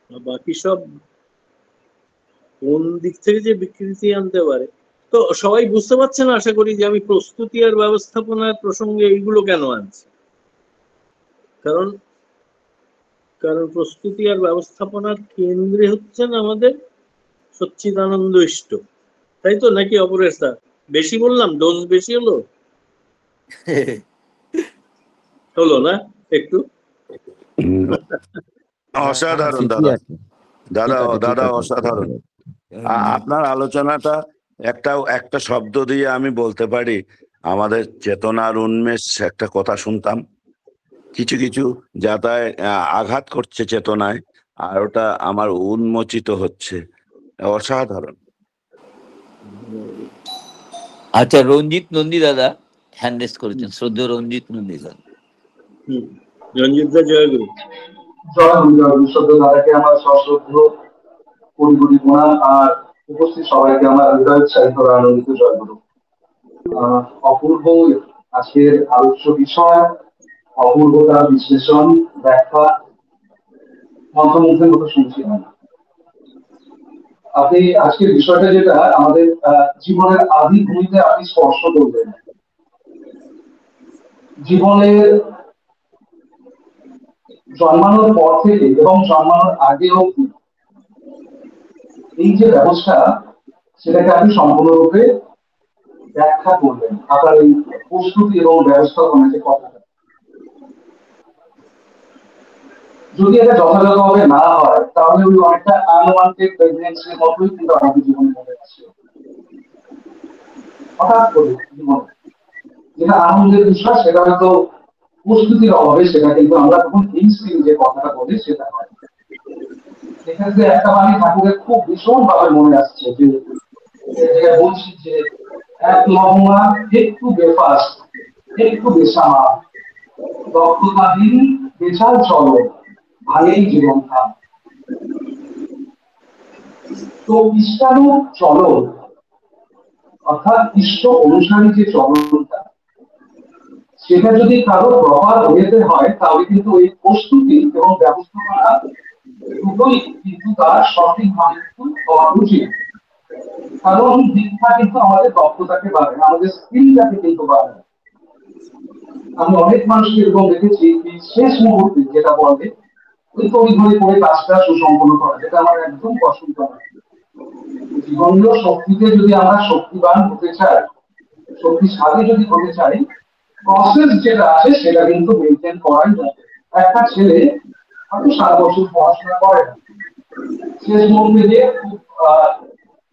বাকি সব কোন দিক থেকে যে বিকৃতি আনতে পারে। তো সবাই বুঝতে পারছেন আশা করি যে আমি প্রস্তুতি আর ব্যবস্থাপনার প্রসঙ্গে এইগুলো কেন আনছি। কারণ কারণ প্রস্তুতি আর ব্যবস্থাপনার কেন্দ্রে হচ্ছেন আমাদের সচ্চিদানন্দ ইষ্ট, তাই তো? নাকি অপরেশ দা বেশি বললাম? ডোজ বেশি হলো না একটু? অসাধারণ ঠিকই দাদা, আছে, ঠিক দাদা আছে। অসাধারণ। আপনার আলোচনাটা একটা শব্দ দিয়ে আমি বলতে পারি, আমাদের চেতনার উন্মেষ। একটা কথা শুনতাম, কিছু কিছু যাতায় আঘাত করছে চেতনায়, আর ওটা আমার উন্মোচিত হচ্ছে। অসাধারণ। আচ্ছা, রঞ্জিত নন্দী দাদা হ্যান্ড রেস করেছেন, শ্রদ্ধেয় রঞ্জিত নন্দী দাদা। রঞ্জিত দা জয়গুরু। জয় গুরু, জয় গুরু। শ্রদ্ধেয় দাদাকে আমার সশ্রদ্ধ কোটি কোটি প্রণাম, আর উপস্থিত সবাইকে আমার হৃদয়োৎসাহিত আনন্দিত জয় গুরু। অপূর্ব আজকের আলোচ্য বিষয়, অপূর্ব তার বিশ্লেষণ, ব্যাখ্যা, মন্ত্রমুগ্ধের মতো শুনছিলাম। আপনি আজকের বিষয়টা যেটা আমাদের জীবনের আদি ভূমিতে আপনি স্পর্শ করবেন, জীবনের জন্মানোর পর থেকে এবং জন্মানোর আগে অবধি এই যে ব্যবস্থা, সেটাকে আপনি সম্পূর্ণরূপে ব্যাখ্যা করবেন আপনার এই প্রস্তুতি এবং ব্যবস্থাপনা যে কথাটা। যদি এটা যথাযথভাবে না হয় তাহলে ওই অনেকটা আনওয়ান্টেড প্রেগনেন্সির মতোই কিন্তু আমাদের জীবনে মনে আসছে। হঠাৎ করে জীবনে যেটা আনন্দের বিষয় সেটা হয়তো প্রস্তুতির অভাবে সেটা কিন্তু আমরা তখন ইনস্টিং যে কথাটা বলি সেটা হয়। এক্ষেত্রে একটা বাণী ঠাকুরের খুব ভীষণ ভাবে মনে আসছে, যে বলছি যে এক লহমা একটু বেফাস একটু বেসামা দক্ষতাহীন বেচাল চলো ভালোই জীবন থাম। তো ইষ্টানু চলন অর্থাৎ ইষ্ট অনুসারী যে চলনটা, সেটা যদি কারো প্রপার হয়েতে হয় তাহলে কিন্তু ওই প্রস্তুতি এবং ব্যবস্থাপনা দুটোই কিন্তু তার সঠিকভাবে হওয়া উচিত। কারণ দীক্ষা কিন্তু আমাদের দক্ষতাকে বাড়ে, আমাদের স্কিলটাকে কিন্তু বাড়ে। আমি অনেক মানুষকে এরকম দেখেছি শেষ মুহূর্তে যেটা বলে ওই তড়িঘড়ি করে কাজটা সুসম্পন্ন করা, যেটা আমার একদম পছন্দ হয়। জীবনীয় শক্তিতে যদি আমরা শক্তিবান হতে চাই, শক্তিশালী যদি হতে চাই, প্রসেস যেটা আছে সেটা কিন্তু মেনটেন করাই যায়। একটা ছেলে হয়তো 7 বছর পড়াশোনা করে না, শেষ মুহূর্তে যে খুব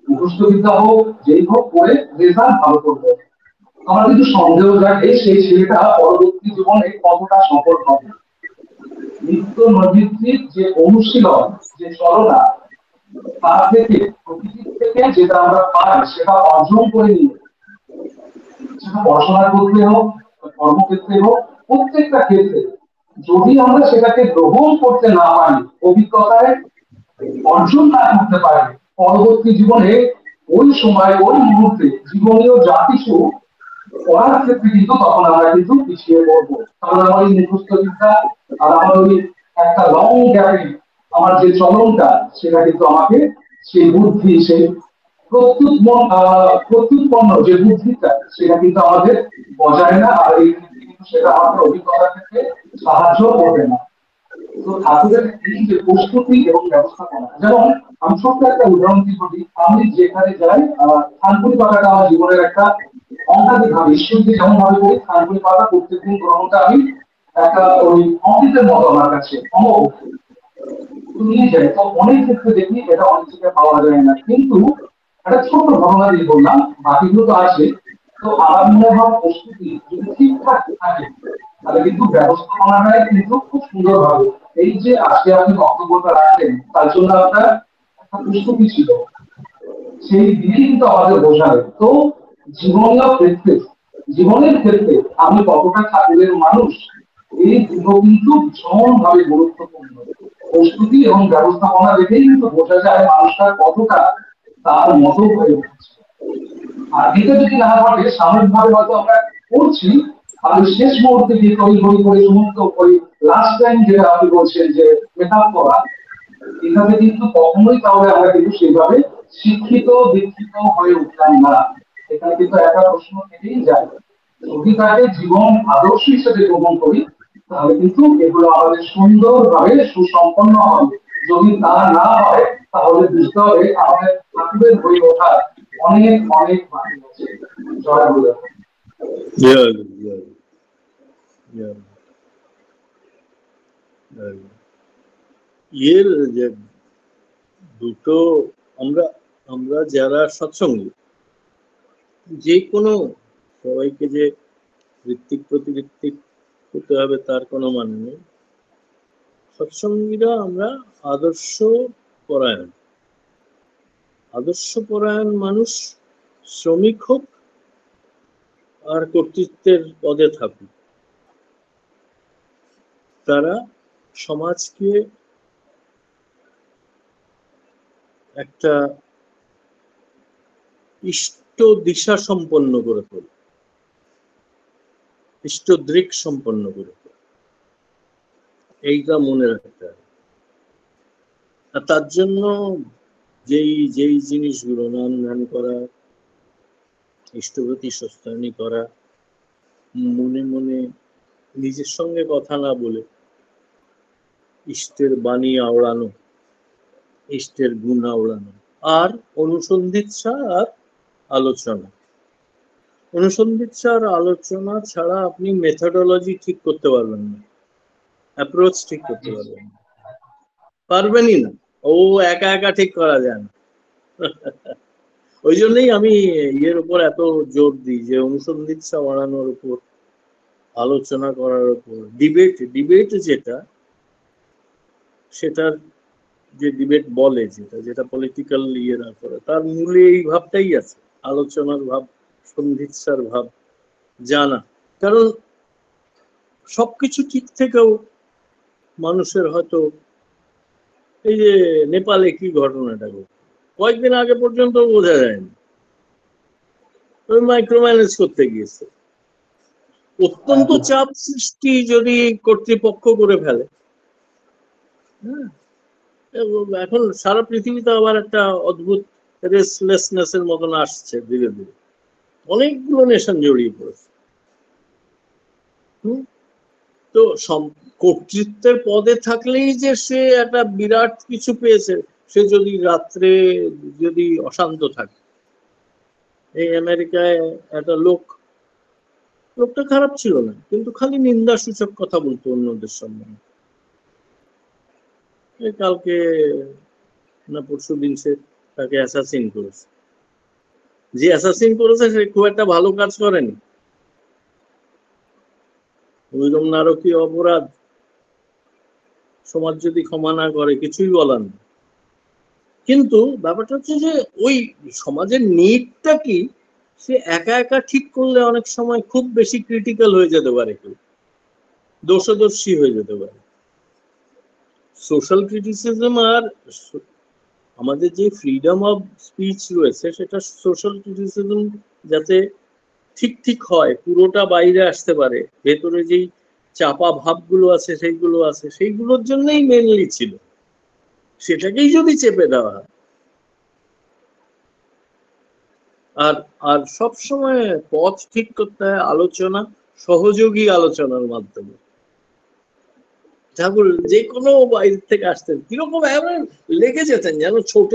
মুখস্থবিদ্যা হোক যেই হোক করে রেজাল্ট ভালো করবে, আমার কিন্তু সন্দেহ জাগে সেই ছেলেটা পরবর্তী জীবনে কতটা সফল হবে। নিত্য নৈমিত্তিক যে অনুশীলন, যে চলনা, তার থেকে প্রকৃতির থেকে যেটা আমরা পাই সেটা অর্জন করে নিয়ে, সেটা পড়াশোনার ক্ষেত্রে হোক, কর্মক্ষেত্রে হোক, প্রত্যেকটা ক্ষেত্রে যদি আমরা সেটাকে গ্রহণ করতে না পারি, অভিজ্ঞতায় অর্জন না করতে পারি, পরবর্তী জীবনে ওই সময় ওই মুহূর্তে জীবনীয় যা কিছু পড়ার ক্ষেত্রে কিন্তু তখন আমরা কিন্তু পিছিয়ে পড়বো। কারণ আমার এই মুখস্থ বিদ্যা আর আমার ওই একটা লং গ্যাপে আমার যে চলনটা, সেটা কিন্তু আমাকে সেই বুদ্ধি, সেই প্রত্যুৎপন্ন যে বুদ্ধিটা, সেটা কিন্তু আমাদের বজায় না। আর এই কিন্তু সেটা আমাদের অভিজ্ঞতা থেকে সাহায্য করবে না। তো ঠাকুরের এই যে প্রস্তুতি এবং ব্যবস্থাপনা, যেমন আমি ছোট্ট একটা উদাহরণ দিয়ে বলি, আমি যেখানে যাই থানকুনি পাতাটা আমার জীবনের একটা অঙ্গাঙ্গী ভাবে, ঈশ্বরকে যেমন ভাবে করি, থানকুনি পাতা প্রত্যেকদিন গ্রহণটা আমি একটা ওই অমৃতের মতো আমার কাছে অমোঘ নিয়ে যাই। তো অনেক ক্ষেত্রে দেখি এটা অনেক জায়গায় পাওয়া যায় না, কিন্তু একটা ছোট্ট ঘটনা দিয়ে বললাম, বাকিগুলো তো আছে। তো আমার মনে হয় প্রস্তুতি যদি ঠিকঠাক থাকে তাহলে কিন্তু ব্যবস্থাপনাটাই কিন্তু খুব সুন্দর হবে। এই যে আজকে আপনি বক্তব্যটা রাখলেন তার জন্য আপনার একটা প্রস্তুতি ছিল, সেই দিনেই কিন্তু আমাদের বোঝাবে। তো জীবনীয় ক্ষেত্রে, জীবনের ক্ষেত্রে আমি কতটা ঠাকুরের মানুষ, এই দুটো কিন্তু ভীষণ ভাবে গুরুত্বপূর্ণ। প্রস্তুতি এবং ব্যবস্থাপনা দেখেই কিন্তু বোঝা যায় মানুষটা কতটা তার মতো হয়ে উঠছে। আর এটা যদি না ঘটে, সাময়িকভাবে হয়তো আমরা করছি, আর শেষ মুহূর্তে গিয়ে তৈরি করে সমস্ত ওই লাস্ট টাইম যেটা আপনি বলছেন যে মেকআপ করা, এভাবে কিন্তু কখনোই তাহলে আমরা কিন্তু সেভাবে শিক্ষিত দীক্ষিত হয়ে উঠলাম না। এখানে কিন্তু একটা প্রশ্ন থেকেই যায়। যদি তাকে জীবন আদর্শ হিসেবে গ্রহণ করি তাহলে কিন্তু এগুলো আমাদের সুন্দরভাবে সুসম্পন্ন হবে। যদি তা না হয় তাহলে বুঝতে হবে আমাদের ঠাকুরের হয়ে ওঠার অনেক অনেক বাকি আছে। জয় গুরু। জয় গুরু, জয় গুরু, জয় গুরু, জয় গুরু। এর যে দুটো, আমরা আমরা যারা সৎসঙ্গী, যে কোনো, সবাইকে যে ঋত্বিক প্রতিঋত্বিক হতে হবে তার কোনো মানে নেই। সৎসঙ্গীরা আমরা আদর্শ পরায়ণ। আদর্শ পরায়ণ মানুষ শ্রমিক হোক আর কর্তৃত্বের পদে থাকুক, তারা সমাজকে একটা ইষ্ট দিশা সম্পন্ন করে তোলে, ইষ্ট দৃক সম্পন্ন করে তোলে, এইটা মনে রাখতে হবে। আর তার জন্য যেই যেই জিনিসগুলো, নাম ধ্যান করা, ইষ্টপ্রতি সস্তানি করা, মনে মনে নিজের সঙ্গে কথা না বলে ইষ্টের বাণী আওড়ানো, ইষ্টের গুণ আওড়ানো, আর অনুসন্ধিৎসা আর আলোচনা। অনুসন্ধিৎসা আর আলোচনা ছাড়া আপনি মেথডোলজি ঠিক করতে পারবেন না, অ্যাপ্রোচ ঠিক করতে পারবেন না, পারবেনই না। ও একা একা ঠিক করা যায় না। ওই জন্যই আমি ইয়ের উপর এত জোর দিই যে অনুসন্ধিৎসা বাড়ানোর উপর, আলোচনা করার উপর, ডিবেট। ডিবেট যেটা, সেটার যে ডিবেট বলে, যেটা যেটা পলিটিক্যাল ইয়েরা করে, তার মূলে এই ভাবটাই আছে, আলোচনার ভাব, সন্ধিৎসার ভাব জানা। কারণ সবকিছু ঠিক থেকেও মানুষের হয়তো, এই যে নেপালে কি ঘটনাটা ঘটে, কয়েকদিন আগে পর্যন্ত বোঝা যায়নি, ওই মাইক্রো ম্যানেজ করতে গিয়েছে। অত্যন্ত চাপ সৃষ্টি যদি কর্তৃপক্ষ করে ফেলে, হ্যাঁ, এখন সারা পৃথিবীতে আবার একটা অদ্ভুত রেস্টলেসনেস এর মতন আসছে ধীরে ধীরে, অনেকগুলো নেশন জড়িয়ে পড়েছে। তো কর্তৃত্বের পদে থাকলেই যে সে একটা বিরাট কিছু পেয়েছে, সে যদি রাত্রে যদি অশান্ত থাকে। এই আমেরিকায় একটা লোকটা খারাপ ছিল না, কিন্তু খালি নিন্দাসূচক কথা বলতো অন্যদের সম্বন্ধে। কালকে না পরশু দিন সে তাকে অ্যাসাসিন করেছে। যে অ্যাসাসিন করেছে সে খুব একটা ভালো কাজ করেনি, ওইরকম নারকীয় অপরাধ সমাজ যদি ক্ষমা না করে কিছুই বলার নেই। কিন্তু ব্যাপারটা হচ্ছে যে ওই সমাজের নিডটা কি, সে একা একা ঠিক করলে অনেক সময় খুব বেশি ক্রিটিক্যাল হয়ে যেতে পারে, কেউ দোষদর্শী হয়ে যেতে পারে। সোশ্যাল ক্রিটিসিজম আর আমাদের যে ফ্রিডম অফ স্পিচ রয়েছে, সেটা সোশ্যাল ক্রিটিসিজম যাতে ঠিক ঠিক হয়, পুরোটা বাইরে আসতে পারে, ভেতরে যেই চাপা ভাবগুলো আছে সেইগুলোর জন্যই মেনলি ছিল। সেটাকেই যদি চেপে দেওয়া হয়, আর আর সবসময় পথ ঠিক করতে হয়, আলোচনা, সহযোগী আলোচনার মাধ্যমে। ঠাকুর যে কোনো বাইরে থেকে আসতেন, কিরকম লেগে যেতেন, যেন ছোট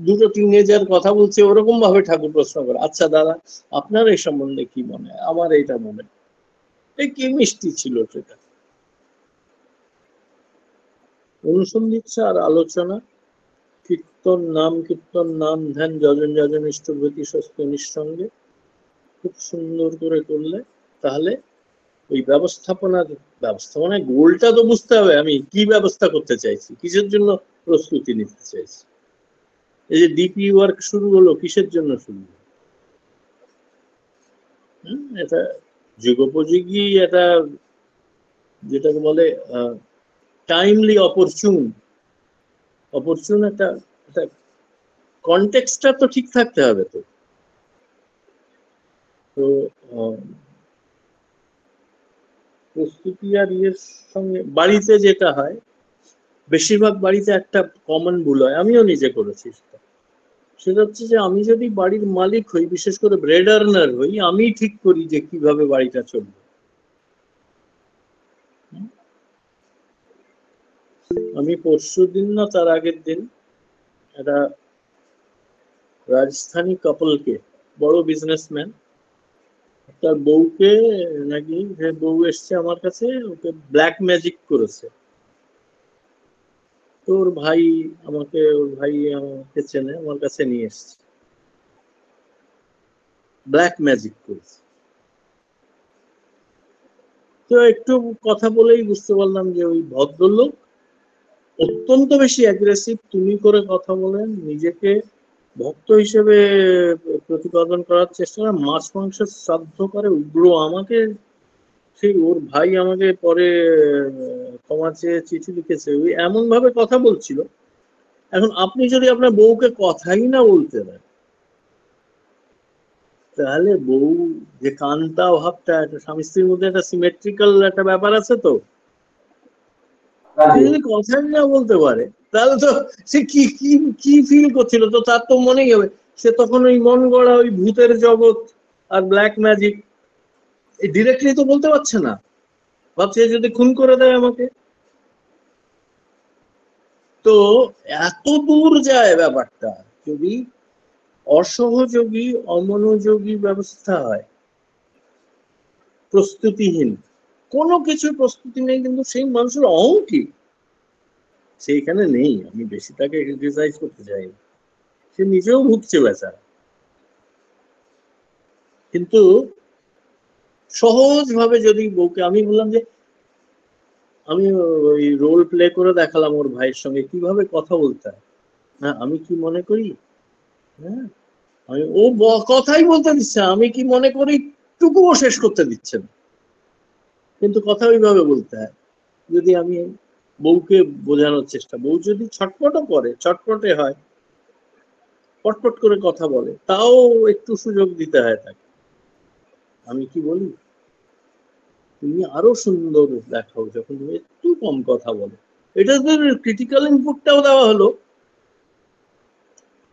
দুটো টিনেজার কথা বলছে ওরকম ভাবে ঠাকুর প্রশ্ন করে, আচ্ছা দাদা আপনার এই সম্বন্ধে কি মনে হয়, আমার এইটা মনে হয়। এই কি মিষ্টি ছিল সেটা। অনুসন্ধিৎসা আর আলোচনা, কীর্তন নাম ধ্যান যজন যজন ইষ্টভূতি স্বস্ত নিঃসঙ্গে খুব সুন্দর করে করলে, তাহলে ওই ব্যবস্থাপনায় গোলটা তো বুঝতে হবে, আমি কি ব্যবস্থা করতে চাইছি, কিসের জন্য প্রস্তুতি নিতে চাইছি। এই যে ডিপি ওয়ার্ক শুরু হলো, কিসের জন্য শুরু হলো? এটা যুগোপযোগী, এটা যেটাকে বলে টাইমলি অপরচুন একটা কনটেক্সটটা তো ঠিক থাকতে হবে। তো প্রস্তুতি আর ইয়ের সঙ্গে বাড়িতে যেটা হয়, বেশিরভাগ বাড়িতে একটা কমন ভুল হয়, আমিও নিজে করেছি, সেটা হচ্ছে যে আমি যদি বাড়ির মালিক হই, বিশেষ করে ব্রেড আর্নার হই, আমি ঠিক করি যে কিভাবে বাড়িটা চলবে। আমি পরশুদিন না তার আগের দিন একটা রাজস্থানী কাপলকে, বড় বিজনেসম্যান, তার বউকে নাকি, যে বউ এসছে আমার কাছে, ওকে ব্ল্যাক ম্যাজিক করেছে। তো ওর ভাই আমাকে চেনে, আমার কাছে নিয়ে এসছে, ব্ল্যাক ম্যাজিক করেছে। তো একটু কথা বলেই বুঝতে পারলাম যে ওই ভদ্রলোক অত্যন্ত বেশি অ্যাগ্রেসিভ, তুমি করে কথা বলেন, নিজেকে ভক্ত হিসেবে প্রতিপাদন করার চেষ্টা করে, মাছ মাংসের শ্রাদ্ধ করে উগ্র। আমাকে সেই ওর ভাই আমাকে পরে ক্ষমা চেয়ে চিঠি লিখেছে, ওই এমন ভাবে কথা বলছিল। এখন আপনি যদি আপনার বউকে কথাই না বলতে দেন, তাহলে বউ যে কান্তা ভাবটা, একটা স্বামী স্ত্রীর মধ্যে একটা সিমেট্রিক্যাল একটা ব্যাপার আছে, তো সে যদি কথাই না বলতে পারে, তাহলে তো সে কি কি কি ফিল করছিল, তো তার তো মনেই হবে সে তখন ওই মন গড়া ওই ভূতের জগৎ আর ব্ল্যাক ম্যাজিক ডিরেক্টলি তো বলতে পারছে না, ভাবছে যদি খুন করে দেয় আমাকে। তো এত দূর যায় ব্যাপারটা যদি অসহযোগী অমনোযোগী ব্যবস্থা হয়, প্রস্তুতিহীন, কোনো কিছু প্রস্তুতি নেই, কিন্তু সেই মানুষের অহংকি সেইখানে নেই। আমি বেশি তাকে ক্রিটিসাইজ করতে চাই, সে নিজেও ভুগছে বেচারা। কিন্তু সহজ ভাবে যদি বউকে, আমি বললাম যে আমি ওই রোল প্লে করে দেখালাম ওর ভাইয়ের সঙ্গে কিভাবে কথা বলতে হয়। হ্যাঁ, আমি কি মনে করি, হ্যাঁ আমি ও কথাই বলতে দিচ্ছে, আমি কি মনে করি টুকুও শেষ করতে দিচ্ছে না, কিন্তু কথা ওইভাবে বলতে হয়। যদি আমি বউকে বোঝানোর চেষ্টা, বউ যদি ছটপটও করে, ছটপটে হয়, পটপট করে কথা বলে, তাও একটু সুযোগ দিতে হয় তাকে। আমি কি বলি, তুমি আরো সুন্দর দেখাও যখন তুমি একটু কম কথা বলো। এটা তো ক্রিটিক্যাল ইনপুটটাও দেওয়া হলো,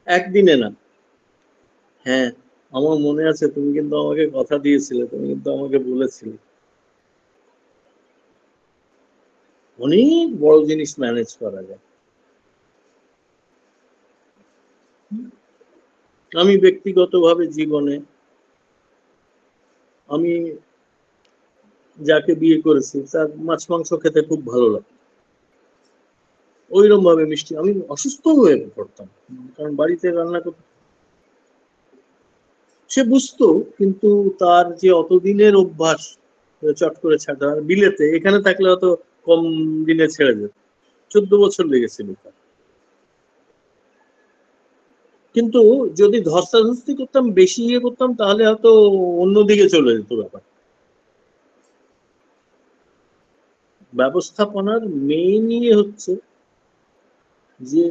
একদিনে না। হ্যাঁ, আমার মনে আছে, তুমি কিন্তু আমাকে কথা দিয়েছিলে, তুমি কিন্তু আমাকে বলেছিলে। অনেক বড় জিনিস ম্যানেজ করা যায়। আমি ব্যক্তিগতভাবে জীবনে, আমি যাকে বিয়ে করেছি তার মাছ মাংস খেতে খুব ভালো লাগে, ওইরকম ভাবে মিষ্টি। আমি অসুস্থ হয়ে পড়তাম, কারণ বাড়িতে রান্না করতে সে বুঝতো, কিন্তু তার যে অতদিনের অভ্যাস চট করে ছাড়া, বিলেতে, এখানে থাকলে হয়তো কম দিনে ছেড়ে যেত, 14 বছর লেগেছিল তার। কিন্তু যদি ধস্তাধস্তি করতাম, বেশি ইয়ে করতাম, তাহলে হয়তো অন্যদিকে চলে যেত ব্যাপার। ব্যবস্থাপনার মেইন ইয়ে হচ্ছে যে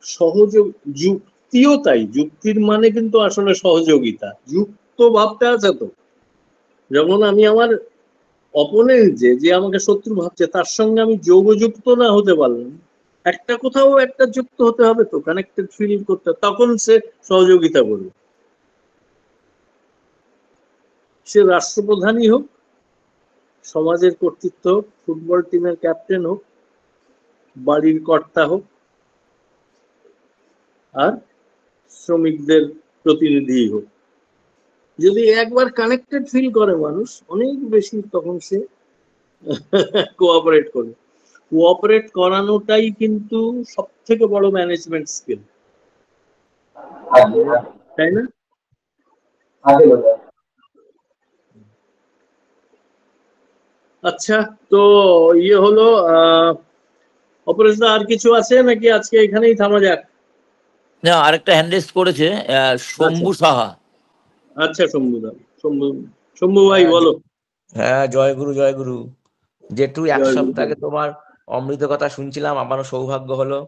সহযোগ, যুক্তিও তাই, যুক্তির মানে কিন্তু আসলে সহযোগিতা, যুক্ত ভাবতে আছে। তো যেমন আমি আমার অপোনেন্ট যে আমাকে শত্রু ভাবছে, তার সঙ্গে আমি যোগযুক্ত না হতে পারলাম, একটা কোথাও একটা যুক্ত হতে হবে, তো কানেক্টেড ফিল করতে, তখন সে সহযোগিতা করবে। সে রাষ্ট্রপ্রধানই হোক সমাজের কর্তৃত্ব হোক, ফুটবল টিমের ক্যাপ্টেন হোক, বাড়ির কর্তা হোক, আর শ্রমিকদের প্রতিনিধি হোক, যদি একবার কানেক্টেড ফিল করে মানুষ, অনেক বেশি তখন সে কোঅপারেট করবে। কোঅপারেট করানোটাই কিন্তু সব থেকে বড় ম্যানেজমেন্ট স্কিল, তাই না? আচ্ছা, তো ইয়ে হলো, অপরেশদা আর কিছু আছে নাকি আজকে এখানেই থামা যাক? না, আরেকটা হ্যান্ড রেজ করেছে শম্ভু সাহা। আচ্ছা, শম্ভুদা, শম্ভু ভাই বলো। হ্যাঁ, জয়গুরু জয়গুরু। যেটু এক জয় সপ্তাহ গুরু। আগে তোমার অমৃত কথা শুনছিলাম, আমারও সৌভাগ্য হলো।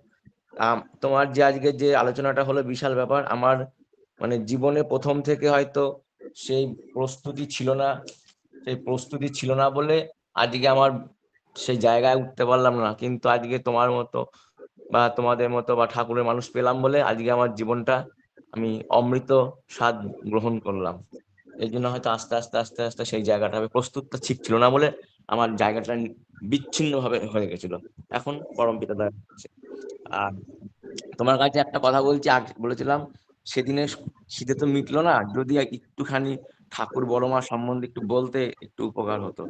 তোমার যে আজকে যে আলোচনাটা হলো বিশাল ব্যাপার। আমার মানে জীবনে প্রথম থেকে হয়তো সেই প্রস্তুতি ছিল না, বলে আজকে আমার সেই জায়গায় উঠতে পারলাম না। কিন্তু আজকে তোমার মতো বা তোমাদের মতো বা ঠাকুরের মানুষ পেলাম বলে আজকে আমার জীবনটা আমি অমৃত স্বাদ গ্রহণ করলাম। এই জন্য হয়তো আস্তে আস্তে আস্তে আস্তে সেই জায়গাটা হবে, প্রস্তুতটা ঠিক ছিল না বলে আমার জায়গাটা বিচ্ছিন্ন ভাবে হয়ে গেছিল। এখন পরম পিতা দয়া করছে। আর তোমার কাছে একটা কথা বলছি, আগে বলেছিলাম সেদিনে শীতে তো মিটলো না, যদি একটুখানি ঠাকুর বড় মা সম্বন্ধে একটু বলতে একটু উপকার হতো।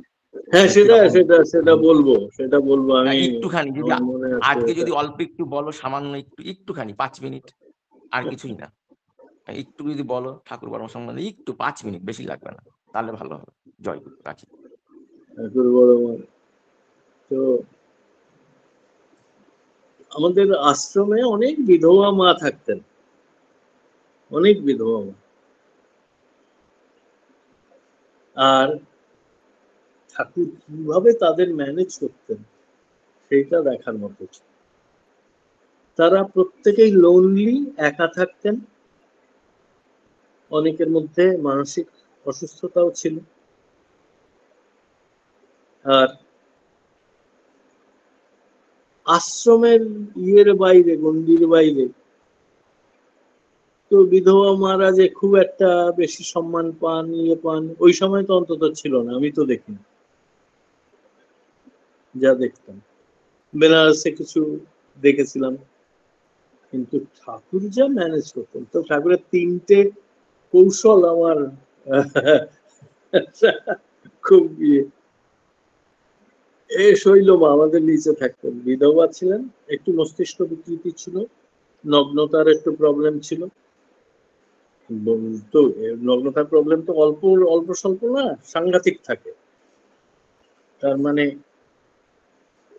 হ্যাঁ, মানে সেটা কিরকম সেটা সেটা বলবো, সেটা বলবো আমি। একটুখানি যদি আমার মনে আছে আজকে এটা। যদি অল্প একটু বলো, সামান্য একটুখানি 5 মিনিট, আর কিছুই না, একটু যদি বলো ঠাকুর বর্মা সম্বন্ধে একটু 5 মিনিট, বেশি লাগবে না, তাহলে ভালো হবে। জয় গুরু, রাখি। ঠাকুর বড় মা। তো আমাদের আশ্রমে অনেক বিধবা মা থাকতেন, অনেক বিধবা মা। আর ঠাকুর কিভাবে তাদের ম্যানেজ করতেন সেটা দেখার মতো ছিল। তারা প্রত্যেকেই লোনলি, একা থাকতেন, অনেকের মধ্যে মানসিক অসুস্থতাও ছিল। আর আশ্রমের ইয়ের বাইরে, গণ্ডির বাইরে তো বিধবা মারা যে খুব একটা বেশি সম্মান পান, ইয়ে পান, ওই সময় তো অন্তত ছিল না, আমি তো দেখিনি। যা দেখতাম বেনারসে কিছু দেখেছিলাম, কিন্তু ঠাকুর যা ম্যানেজ করতেন, তো ঠাকুরের 3টে কৌশল আমার খুব ইয়ে। শৈলমা আমাদের নিচে থাকতেন, বিধবা ছিলেন, একটু মস্তিষ্ক বিকৃতি ছিল, নগ্নতার একটু প্রবলেম ছিল। তো নগ্নতার প্রবলেম তো অল্প অল্প স্বল্প না, সাংঘাতিক থাকে। তার মানে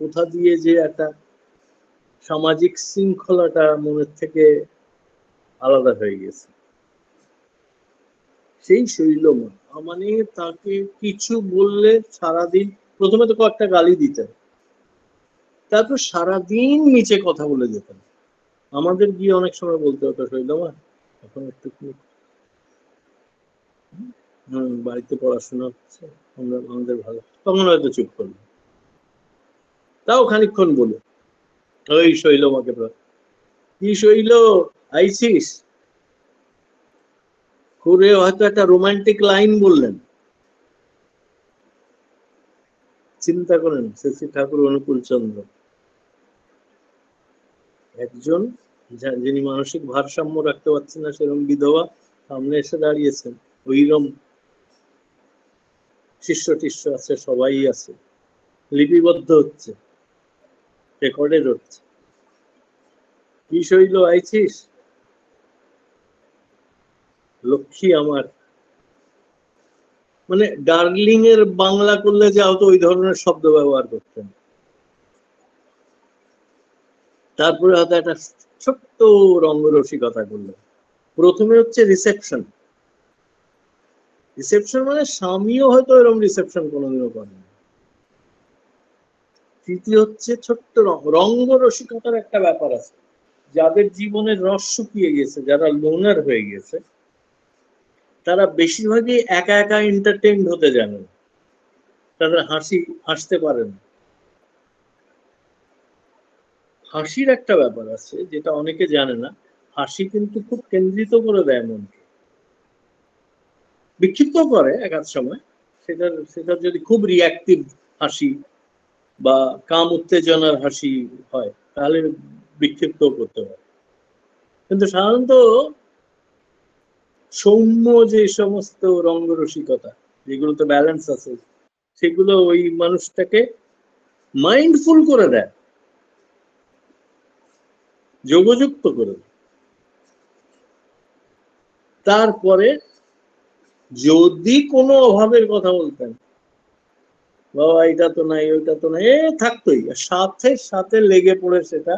কোথা দিয়ে যে একটা সামাজিক শৃঙ্খলাটা মনের থেকে আলাদা হয়ে গেছে। সেই শৈলমা মানে তাকে কিছু বললে সারাদিন, প্রথমে তো কয়েকটা গালি দিতেন, তারপর সারাদিন নিচে কথা বলে যেতেন। আমাদের গিয়ে অনেক সময় বলতে হতো, শৈলমা এখন একটু বাড়িতে পড়াশোনা হচ্ছে, আমাদের ভালো, তখন হয়তো চুপ করলো, তাও খানিকক্ষণ বলে ওই শৈলমাকে, কি শৈল আইছিস করে, হয়তো একটা রোমান্টিক লাইন বললেন। চিন্তা করেন, শ্রী ঠাকুর অনুকূল চন্দ্র, একজন যিনি মানসিক ভারসাম্য রাখতে পারছেন না, সেরকম বিধবা সামনে এসে দাঁড়িয়েছেন। ওইরকম শিষ্য টিষ্য আছে, সবাই আছে, লিপিবদ্ধ হচ্ছে, রেকর্ডেড হচ্ছে। কি শৈল আইছিস, লক্ষ্মী আমার, মানে ডার্লিং এর বাংলা করলে যা হতো ওই ধরনের শব্দ ব্যবহার করতেন। তারপরে হয়তো একটা ছোট্ট রঙ্গরসিকতা করলেন। প্রথমে হচ্ছে রিসেপশন, রিসেপশন মানে স্বামীও হয়তো এরকম রিসেপশন কোনোদিনও করেন। তৃতীয় হচ্ছে ছোট্ট রঙ্গরসিকতার একটা ব্যাপার আছে। যাদের জীবনের রস শুকিয়ে গেছে, যারা লোনার হয়ে গেছে, তারা বেশিরভাগই একা একা এন্টারটেইন হতে জানেন, তাদের হাসতে পারেন। হাসির একটা ব্যাপার আছে যেটা অনেকে জানে না, হাসি কিন্তু খুব কেন্দ্রিত করে দেয় মনকে, বিক্ষিপ্ত করে এক এক সময়, সেটার যদি খুব রিয়াক্টিভ হাসি বা কাম উত্তেজনার হাসি হয় তাহলে বিক্ষিপ্ত করতে পারে। কিন্তু সাধারণত সৌম্য যে সমস্ত রঙ্গরসিকতা যেগুলোতে ব্যালেন্স আছে সেগুলো ওই মানুষটাকে মাইন্ডফুল করে দেয়, যোগযুক্ত করে দেয়। তারপরে যদি কোনো অভাবের কথা বলতেন, বাবা এটা তো নাই ওইটা তো নাই, থাকতোই, সাথে সাথে লেগে পড়ে সেটা।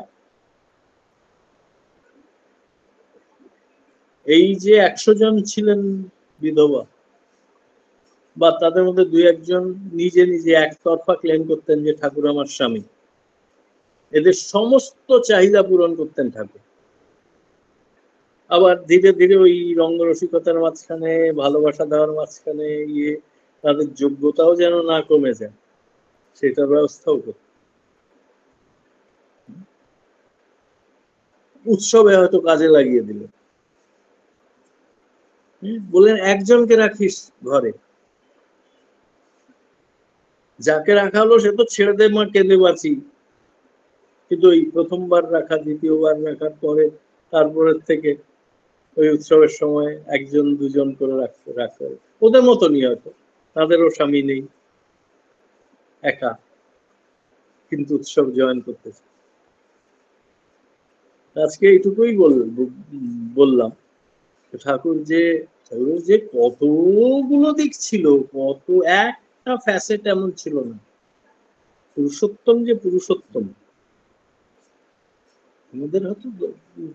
এই যে 100 জন ছিলেন বিধবা, বা তাদের মধ্যে 2-1 জন নিজে নিজে একতরফা ক্লেম করতেন যে ঠাকুর আমার স্বামী, এদের সমস্ত চাহিদা পূরণ করতেন ঠাকুর। আবার ধীরে ধীরে ওই রঙ্গরসিকতার মাঝখানে, ভালোবাসা দেওয়ার মাঝখানে তাদের যোগ্যতাও যেন না কমে যায় সেটার ব্যবস্থাও করতেন। উৎসবে হয়তো কাজে লাগিয়ে দিল, বললেন 1জনকে রাখিস ঘরে, যাকে রাখা হলো সে তো ছেড়ে দে মা, কেঁদে বাঁচি। কিন্তু ওই প্রথমবার রাখা, দ্বিতীয়বার রাখার পরে তারপরের থেকে ওই উৎসবের সময় 1-2 জন করে রাখতে ওদের মতনই, হয়তো তাদেরও স্বামী নেই, একা, কিন্তু উৎসব জয়েন করতেছে। আজকে এইটুকুই বললাম, ঠাকুরের যে কতগুলো দিক ছিল, কত একটা ফ্যাসেট এমন ছিল না। পুরুষোত্তম যে পুরুষোত্তম, আমাদের হয়তো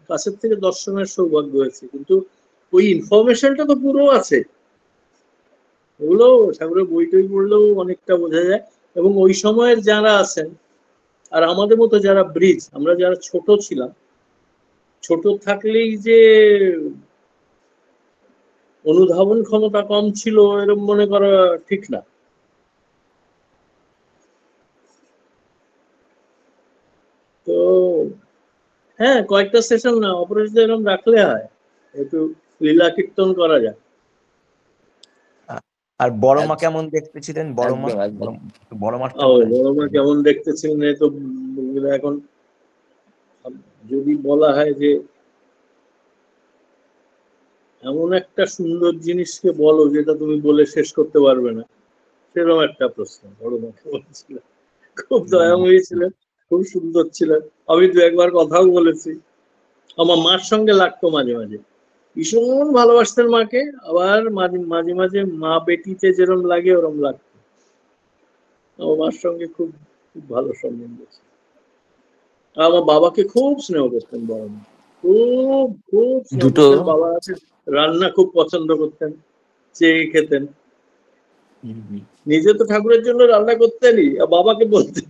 কাছের থেকে দর্শনের সৌভাগ্য হয়েছে, কিন্তু ওই ইনফরমেশনটা তো পুরো আছে। এগুলো ঠাকুরের বই টই পড়লেও অনেকটা বোঝা যায়। এবং ওই সময়ের যারা আছেন আর আমাদের মতো যারা ব্রিজ, আমরা যারা ছোট ছিলাম, ছোট থাকলেই যে অনুধাবন ক্ষমতা কম ছিল এরকম মনে করা ঠিক না। তো হ্যাঁ, কয়েকটা সেশন না অপরাজিত এরকম রাখলে হয়, একটু লীলা কীর্তন করা যায়। আর বড় মা একদম কেমন দেখতে ছিলেন? বড় মা, একদম বড় মারটা ও, বলেন। বড় মা কেমন দেখতে ছিলেন এই তো এখন যদি বলা হয় যে এমন একটা সুন্দর জিনিসকে বলো যেটা তুমি বলে শেষ করতে পারবে না, সেরকম একটা প্রশ্ন। বড় মা কেমন ছিলেন? খুব দয়াময়ী ছিলেন, খুব সুন্দর ছিলেন। আমি 2-1বার কথাও বলেছি। আমার মার সঙ্গে লাগতো মাঝে মাঝে, ভীষণ ভালোবাসতেন মাকে, আবার মাঝে মাঝে মাঝে মা বেটিতে যেরকম লাগে ওরম লাগতো। আমার মার সঙ্গে খুব খুব ভালো সম্বন্ধ ছিল। আর আমার বাবাকে খুব স্নেহ করতেন বড় মা, খুব খুব স্নেহ দুটো করতেন। বাবা আছে রান্না খুব পছন্দ করতেন, চেয়ে খেতেন। নিজে তো ঠাকুরের জন্য রান্না করতেনই, আর বাবাকে বলতেন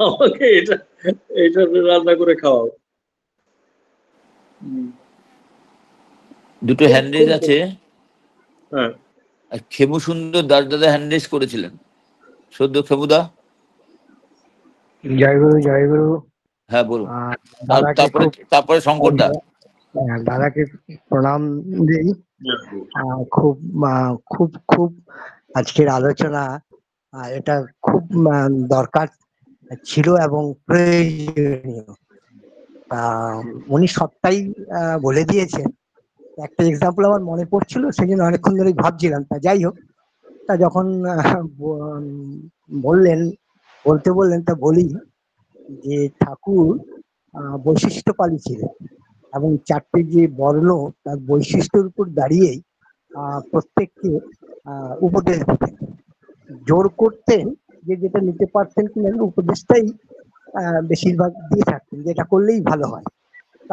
আমাকে এটা এটা রান্না করে খাওয়াও। দুটো খুব হ্যান্ডরেজ খুব আছে। হ্যাঁ, আর খেমু সুন্দর দাস দাদা হ্যান্ডরেজ করেছিলেন, সদ্য খেমুদা। জয় গুরু, জয় গুরু। হ্যাঁ বলুন। দাদাকে তারপরে খুব তারপরে শঙ্করদা। দাদাকে প্রণাম দিই। খুব খুব খুব আজকের আলোচনা এটা খুব দরকার ছিল এবং প্রয়োজনীয়। উনি সবটাই বলে দিয়েছেন। একটা এক্সাম্পল আমার মনে পড়ছিল, সেই জন্য অনেকক্ষণ ধরে ভাবছিলাম। তা যাই হোক, তা যখন বললেন, বলতে বললেন, তা বলি যে ঠাকুর বৈশিষ্ট্যপালী ছিলেন এবং 4টে যে বর্ণ তার বৈশিষ্ট্যের উপর দাঁড়িয়েই প্রত্যেককে উপদেশ দিতেন, জোর করতেন যে যেটা নিতে পারতেন কিনা উপদেশটাই বেশিরভাগ দিয়ে থাকতেন, যেটা করলেই ভালো হয়।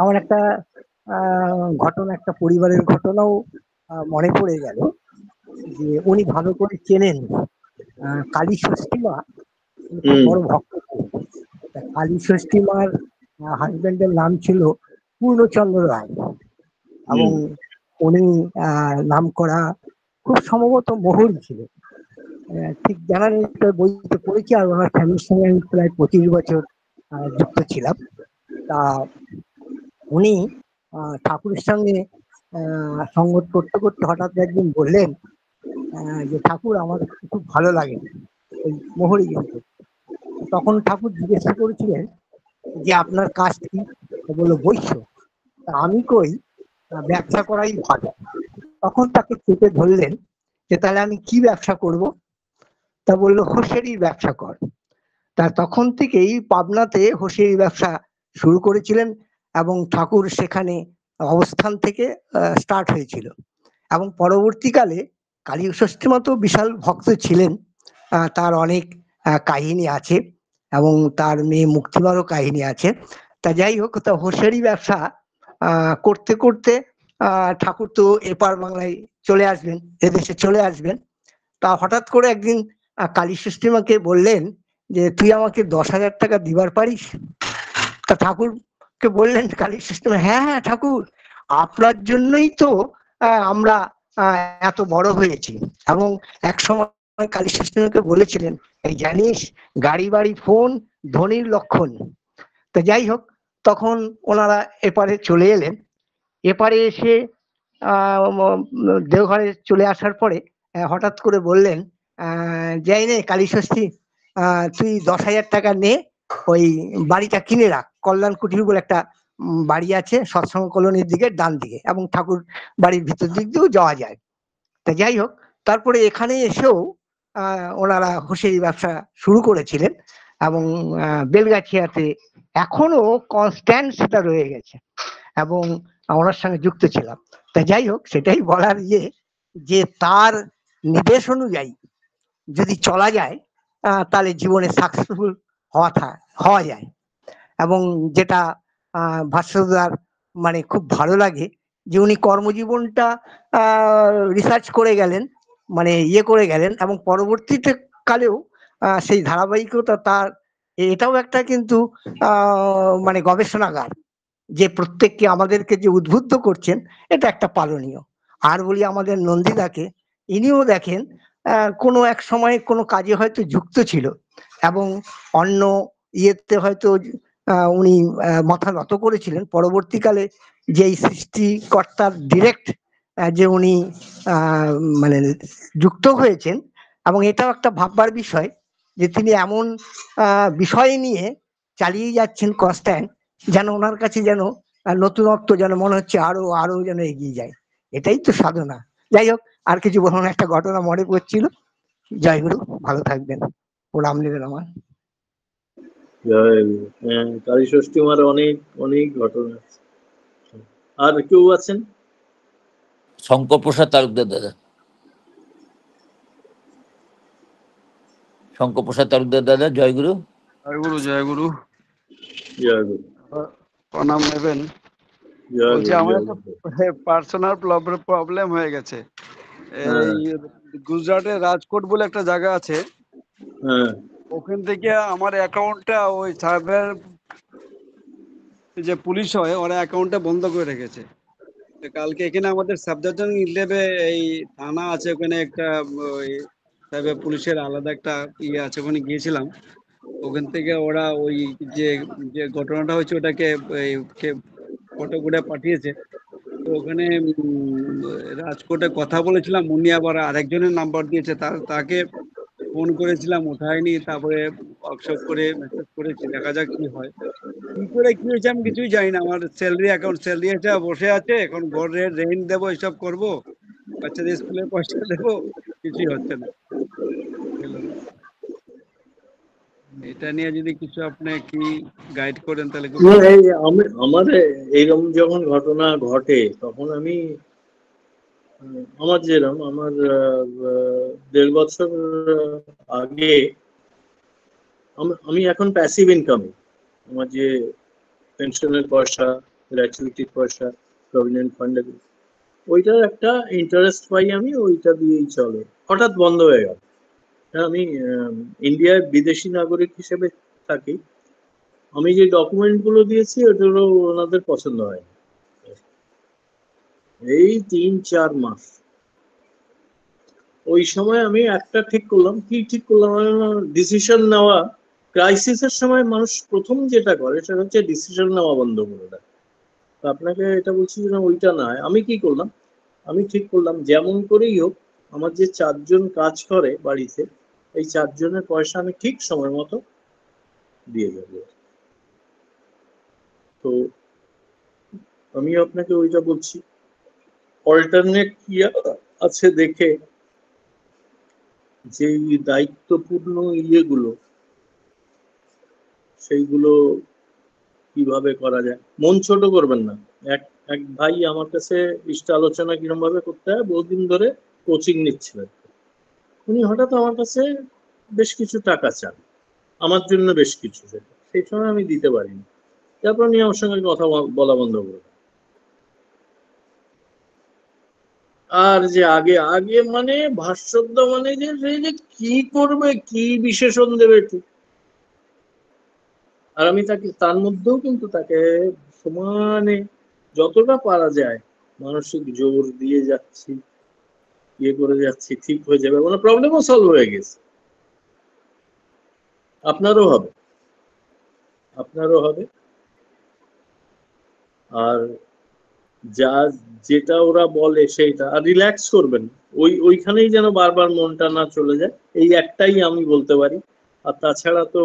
আমার একটা ঘটনা, একটা পরিবারের ঘটনাও মনে পড়ে গেল যে উনি ভালো করে চেনেন কালী ষষ্ঠী মা, খুব বড় ভক্ত। কালী ষষ্ঠী মার হাজবেন্ডের নাম ছিল পূর্ণচন্দ্র রায় এবং উনি নাম করা খুব সম্ভবত মোহর ছিল, ঠিক জানা নেই, বইতে পড়েছি। আর ওনার ফ্যামিলির সঙ্গে আমি প্রায় 25 বছর যুক্ত ছিলাম। তা উনি ঠাকুরের সঙ্গে সঙ্গত করতে করতে হঠাৎ একদিন বললেন যে ঠাকুর আমার খুব ভালো লাগে ওই মোহরি কিন্তু। তখন ঠাকুর জিজ্ঞাসা করেছিলেন যে আপনার কাস্ট কি? তো বললো বৈশ্য। তা আমি কই ব্যবসা করাই ভালো। তখন তাকে চেপে ধরলেন যে তাহলে আমি কি ব্যবসা করব? তা বললো হোসেরির ব্যবসা কর। তা তখন থেকেই পাবনাতে হোসেরি ব্যবসা শুরু করেছিলেন এবং ঠাকুর সেখানে অবস্থান থেকে স্টার্ট হয়েছিল। এবং পরবর্তীকালে কালী ষষ্ঠী মতো বিশাল ভক্ত ছিলেন। তার অনেক কাহিনী আছে এবং তার মেয়ে মুক্তিবারও কাহিনী আছে। তা যাই হোক, তা হোসেরি ব্যবসা করতে করতে ঠাকুর তো এপার বাংলায় চলে আসবেন, এদেশে চলে আসবেন। তা হঠাৎ করে একদিন কালী ষষ্ঠী মাকে বললেন যে তুই আমাকে 10,000 টাকা দিবার পারিস? তা ঠাকুরকে বললেন কালী ষষ্ঠী মা, হ্যাঁ হ্যাঁ ঠাকুর, আপনার জন্যই তো আমরা এত বড় হয়েছি। এবং এক সময় কালী ষষ্ঠী মাকে বলেছিলেন, এই জানিস গাড়ি বাড়ি ফোন ধনির লক্ষণ। তো যাই হোক, তখন ওনারা এপারে চলে এলেন। এপারে এসে দেওঘরে চলে আসার পরে হঠাৎ করে বললেন, যাই নে কালী ষষ্ঠী, তুই 10,000 টাকা নে, ওই বাড়িটা কিনে রাখ। কল্যাণ কুটির বলে একটা বাড়ি আছে সৎসঙ্গ কলোনির দিকে ডান দিকে, এবং ঠাকুর বাড়ির ভিতর দিক দিয়েও যাওয়া যায়। তা যাই হোক, তারপরে এখানে এসেও ওনারা হোসেরি ব্যবসা শুরু করেছিলেন এবং বেলগাছিয়াতে এখনো কনস্ট্যান্ট সেটা রয়ে গেছে এবং ওনার সঙ্গে যুক্ত ছিলাম। তা যাই হোক, সেটাই বলার যে তার নির্দেশ অনুযায়ী যদি চলা যায় তাহলে জীবনে সাকসেসফুল হওয়া যায়। এবং যেটা ভাস্করদার মানে খুব ভালো লাগে যে উনি কর্মজীবনটা রিসার্চ করে গেলেন, মানে করে গেলেন, এবং পরবর্তীতে কালেও সেই ধারাবাহিকতা তার। এটাও একটা কিন্তু মানে গবেষণাগার, যে প্রত্যেককে আমাদেরকে যে উদ্বুদ্ধ করছেন, এটা একটা পালনীয়। আর বলি আমাদের নন্দিদাকে, ইনিও দেখেন কোনো এক সময় কোনো কাজে হয়তো যুক্ত ছিল এবং অন্য ইয়েতে হয়তো উনি মাথা নত করেছিলেন। পরবর্তীকালে যে সৃষ্টিকর্তার ডিরেক্ট যে উনি মানে যুক্ত হয়েছেন, এবং এটাও একটা ভাববার বিষয় যে তিনি এমন বিষয় নিয়ে চালিয়ে যাচ্ছেন কনস্ট্যান্ট, যেন ওনার কাছে যেন নতুনত্ব যেন মনে হচ্ছে আরো আরো যেন এগিয়ে যায়। এটাই তো সাধনা। যাই হোক, আর কিছু বলুন, একটা ঘটনা মনে পড়ছিল। জয় গুরু, ভালো থাকবেন, প্রণাম নেবেন আমার। হ্যাঁ, কালী ষষ্ঠী মার অনেক অনেক ঘটনা আছে। আর কেউ আছেন? শঙ্কর প্রসাদ তালুকদার দাদা, শঙ্কর প্রসাদ তালুকদার দাদা, জয়গুরু। জয়গুরু জয়গুরু, জয় গুরু, প্রণাম নেবেন। জয় বলছি গুরু, আমার জয় একটা গুরু। পার্সোনাল প্রবলেম হয়ে গেছে। হ্যাঁ, এই গুজরাটের রাজকোট বলে একটা জায়গা আছে, হ্যাঁ, ওখান থেকে আমার অ্যাকাউন্টটা ওই সার্ভের যে পুলিশ হয় ওরা অ্যাকাউন্টটা বন্ধ করে রেখেছে। তো কালকে এখানে আমাদের সাবজেক্টন ইলেভে এই থানা আছে, ওখানে একটা ওই সাইবার পুলিশের আলাদা একটা ইয়ে আছে, ওখানে গিয়েছিলাম। ওখান থেকে ওরা ওই যে যে ঘটনাটা হয়েছে ওটাকে ফটো করে পাঠিয়েছে। তো ওখানে রাজকোটে কথা বলেছিলাম, উনি আবার আরেকজনের নাম্বার দিয়েছে, তাকে ফোন করেছিলাম, উঠায়নি। তারপরে ওয়ার্কশপ করে মেসেজ করেছি, দেখা যাক কি হয়। কি করে কি হয়েছে আমি কিছুই জানি না। আমার স্যালারি আছে, বসে আছে, এখন ঘরের রেন্ট দেবো, এসব করবো, বাচ্চাদের স্কুলের পয়সা দেবো, কিছুই হচ্ছে না। এটা নিয়ে যদি কিছু আপনি কি গাইড করেন তাহলে খুব ভালো। আমার এইরকম যখন ঘটনা ঘটে তখন আমি আমার যেরকম আমার 1.5 বছর আগে আমি এখন প্যাসিভ ইনকাম, আমার যে পেনশনের পয়সা, গ্র্যাচুইটির পয়সা, প্রভিডেন্ট ফান্ডের, ওইটার একটা ইন্টারেস্ট পাই, আমি ওইটা দিয়েই চলে। হঠাৎ বন্ধ হয়ে গেল। আমি ইন্ডিয়ায় বিদেশি নাগরিক হিসেবে থাকি। আমি যে ডকুমেন্ট গুলো দিয়েছি ওগুলো ওনাদের পছন্দ হয়। এই 3-4 মাস ওই সময় আমি একটা ঠিক করলাম। কি ঠিক করলাম? ডিসিশন নেওয়া। ক্রাইসিসের সময় মানুষ প্রথম যেটা করে সেটা হচ্ছে ডিসিশন নেওয়া বন্ধ করে দেয়। আপনাকে এটা বলছি যে না, ওইটা নয়। আমি কি করলাম? আমি ঠিক করলাম যেমন করেই হোক আমার যে 4 জন কাজ করে বাড়িতে, এই 4 জনের পয়সা আমি ঠিক সময় মতো দিয়ে যাবো। তো আমি আপনাকে ওইটা বলছি, অল্টারনেট কি আছে দেখে যে দায়িত্বপূর্ণ ইয়েগুলো সেইগুলো কিভাবে করা যায়। মন ছোট করবেন না। এক এক ভাই আমার কাছে ইষ্ট আলোচনা কিরম ভাবে করতে হয় বহুদিন ধরে কোচিং নিচ্ছিলেন। উনি হঠাৎ আমার কাছে বেশ কিছু টাকা চান, আমার জন্য বেশ কিছু, সেই সময় আমি দিতে পারিনি। তারপর উনি আমার সঙ্গে কথা বলা বন্ধ করে। আর যে আগে আগে মানে ভাষ্যজ্ঞ মানে যে সেই যে কি করবে, কি বিশেষণ দেবে ঠিক। আর আমি তাকে তার মধ্যেও কিন্তু তাকে সমানে যতটা পারা যায় মানসিক জোর দিয়ে যাচ্ছি, ইয়ে করে যাচ্ছি, ঠিক হয়ে যাবে, মানে প্রবলেমও সলভ হয়ে গেছে। আপনারও হবে, আপনারও হবে। আর যা যেটা ওরা বলে সেইটা, আর রিল্যাক্স করবেন, ওইখানেই যেন বারবার মনটা না চলে যায়, এই একটাই আমি বলতে পারি। আর তাছাড়া তো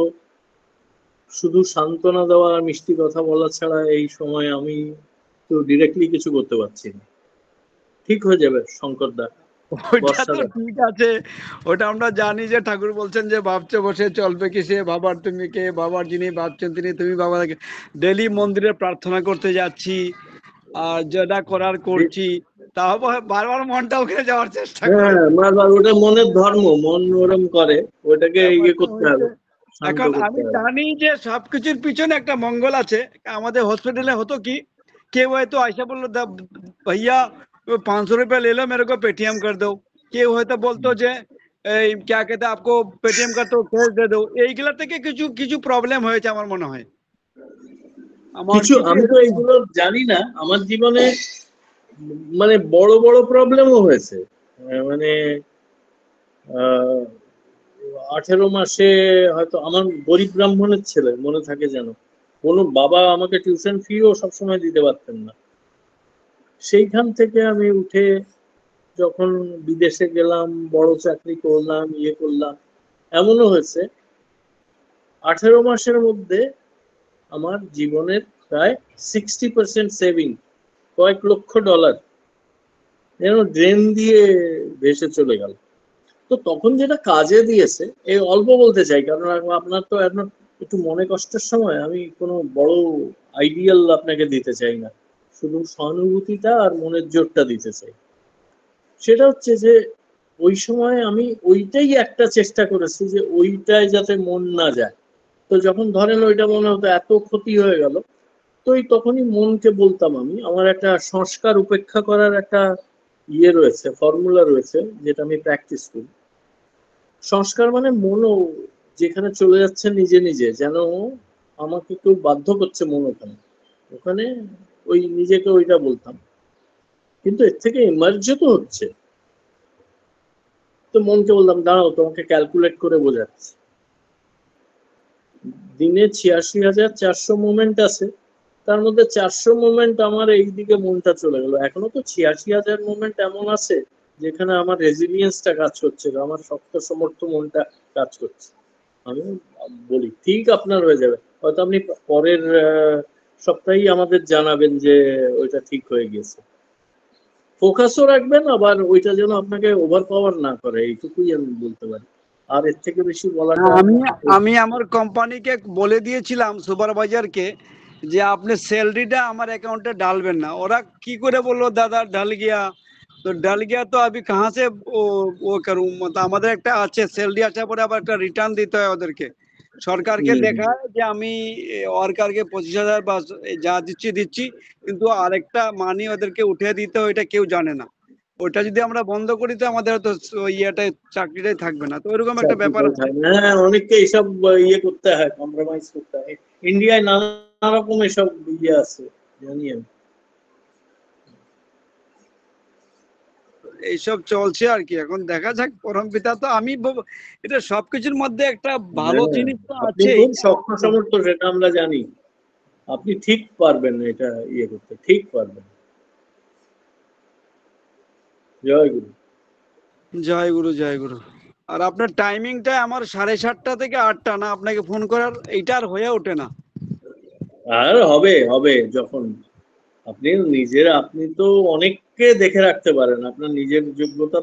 শুধু সান্ত্বনা দেওয়া আর মিষ্টি কথা বলা ছাড়া এই সময় আমি তো ডিরেক্টলি কিছু করতে পারছি না। ঠিক হয়ে যাবে শঙ্কর দা, ওইটা তো ঠিক আছে, ওটা আমরা জানি যে ঠাকুর বলছেন যে ভাবছে বসে চলবে কি সে, বাবার তুমি কে, বাবার যিনি ভাবছেন তিনি, তুমি বাবাকে। ডেলি মন্দিরে প্রার্থনা করতে যাচ্ছি, আর যেটা করার করছি, তাও বারবার মনটা ওখানে যাওয়ার চেষ্টা করে। হ্যাঁ, বারবার ওটা মনের ধর্ম, মন ওরম করে, ওটাকে ইয়ে করতে হবে, শান্ত এখন করতে আমি হবে। জানি যে সবকিছুর পিছনে একটা মঙ্গল আছে। আমাদের হসপিটালে হতো কি, কেউ হয়তো আয়সা বললো भैया 500 रुपया ले लो, मेरे को पेटीएम कर दो। কেউ হয়তো বলতো যে এই क्या कहते हैं आपको पेटीएम करते हो कैश दे दो। এইগুলা থেকে কিছু কিছু প্রবলেম হয়েছে আমার মনে হয়। আমার কিছু কিছু আমি তো এরকম এইগুলো জানি না, আমার জীবনে মানে বড় বড় প্রবলেমও হয়েছে। মানে 18 মাসে হয়তো, আমার গরিব ব্রাহ্মণের ছেলে মনে থাকে যেন, কোনো বাবা আমাকে টিউশন ফিও সবসময় দিতে পারতেন না। সেইখান থেকে আমি উঠে যখন বিদেশে গেলাম, বড় চাকরি করলাম, ইয়ে করলাম, এমনও হয়েছে 18 মাসের মধ্যে আমার জীবনের প্রায় 60% সেভিং, কয়েক লক্ষ ডলার যেন ড্রেন দিয়ে ভেসে চলে গেল। তো তখন যেটা কাজে দিয়েছে, এই অল্প বলতে চাই কারণ আপনার তো এখন একটু মনে কষ্টের সময়, আমি কোনো বড় আইডিয়াল আপনাকে দিতে চাই না, শুধু সহানুভূতিটা আর মনের জোরটা দিতে চাই। সেটা হচ্ছে যে ওই সময় আমি ওইটাই একটা চেষ্টা করেছি যে ওইটায় যাতে মন না যায়। তো যখন ধরেন ওইটা মনে হতো এত ক্ষতি হয়ে গেল, তো তখনই মনকে বলতাম, আমি আমার একটা সংস্কার উপেক্ষা করার একটা ইয়ে রয়েছে, ফর্মুলা রয়েছে, যেটা আমি প্র্যাকটিস করি। সংস্কার মানে মনও যেখানে চলে যাচ্ছে নিজে নিজে, যেন আমাকে কেউ বাধ্য করছে মন ওখানে, ওখানে ওই নিজেকে ওইটা বলতাম। কিন্তু এর থেকে এমার্জও তো হচ্ছে। তো মনকে বললাম দাঁড়াও, তোমাকে ক্যালকুলেট করে বোঝাচ্ছি। দিনে 86,400 মুভমেন্ট আছে, তার মধ্যে 400 মুভমেন্ট আমার এই দিকে মনটা চলে গেল। এখনো তো 86,000 মুভমেন্ট এমন আছে যেখানে আমার রেজিলিয়েন্সটা কাজ করছে, আমার শক্ত সমর্থ মনটা কাজ করছে। আমি বলি ঠিক আপনার হয়ে যাবে, হয়তো আপনি পরের সপ্তাহেই আমাদের জানাবেন যে ওইটা ঠিক হয়ে গেছে। ফোকাসও রাখবেন, আবার ওইটা যেন আপনাকে ওভার পাওয়ার না করে, এইটুকুই আমি বলতে পারি। আর এর থেকে বেশি বলাটা আমি আমি আমার কোম্পানিকে বলে দিয়েছিলাম, সুপারভাইজারকে, যে আপনি স্যালারিটা আমার অ্যাকাউন্টে ডালবেন না। ওরা কি করে বললো দাদা ডাল গিয়া, তো ডাল গিয়া তো আমি কাহা সে ও করুম। আমাদের একটা আছে, স্যালারি আসার পরে আবার একটা রিটার্ন দিতে হয় ওদেরকে, সরকারকে দেখায় যে আমি ওয়ার্কারকে 25,000 বা যা দিচ্ছি দিচ্ছি, কিন্তু আরেকটা মানি ওদেরকে উঠে দিতে হয়, এটা কেউ জানে না। ওটা যদি আমরা বন্ধ করি তো আমাদের তো ইয়েটাই, চাকরিটাই থাকবে না। তো এরকম একটা ব্যাপার আছে। হ্যাঁ, অনেককে এইসব ইয়ে করতে হয়, কম্প্রোমাইজ করতে হয়। ইন্ডিয়ায় নানা রকম এসব ইয়ে আছে, জানি আমি। এইসব চলছে আর কি। এখন দেখা যাক, পরম পিতা তো আমি এটা সবকিছুর মধ্যে একটা ভালো হ্যাঁ, জিনিস তো আপনি আছেই। খুব শক্ত সমর্থ, সেটা আমরা জানি। আপনি ঠিক পারবেন এটা ইয়ে করতে, ঠিক পারবেন। জয় গুরু। জয় গুরু, জয় গুরু। আর আপনার টাইমিংটা আমার 7:30 থেকে 8টা, না আপনাকে ফোন করার এইটা আর হয়ে ওঠে না। আর হবে হবে যখন আপনি তো অনেককে দেখে রাখতে পারেন, আপনার নিজের যোগ্যতা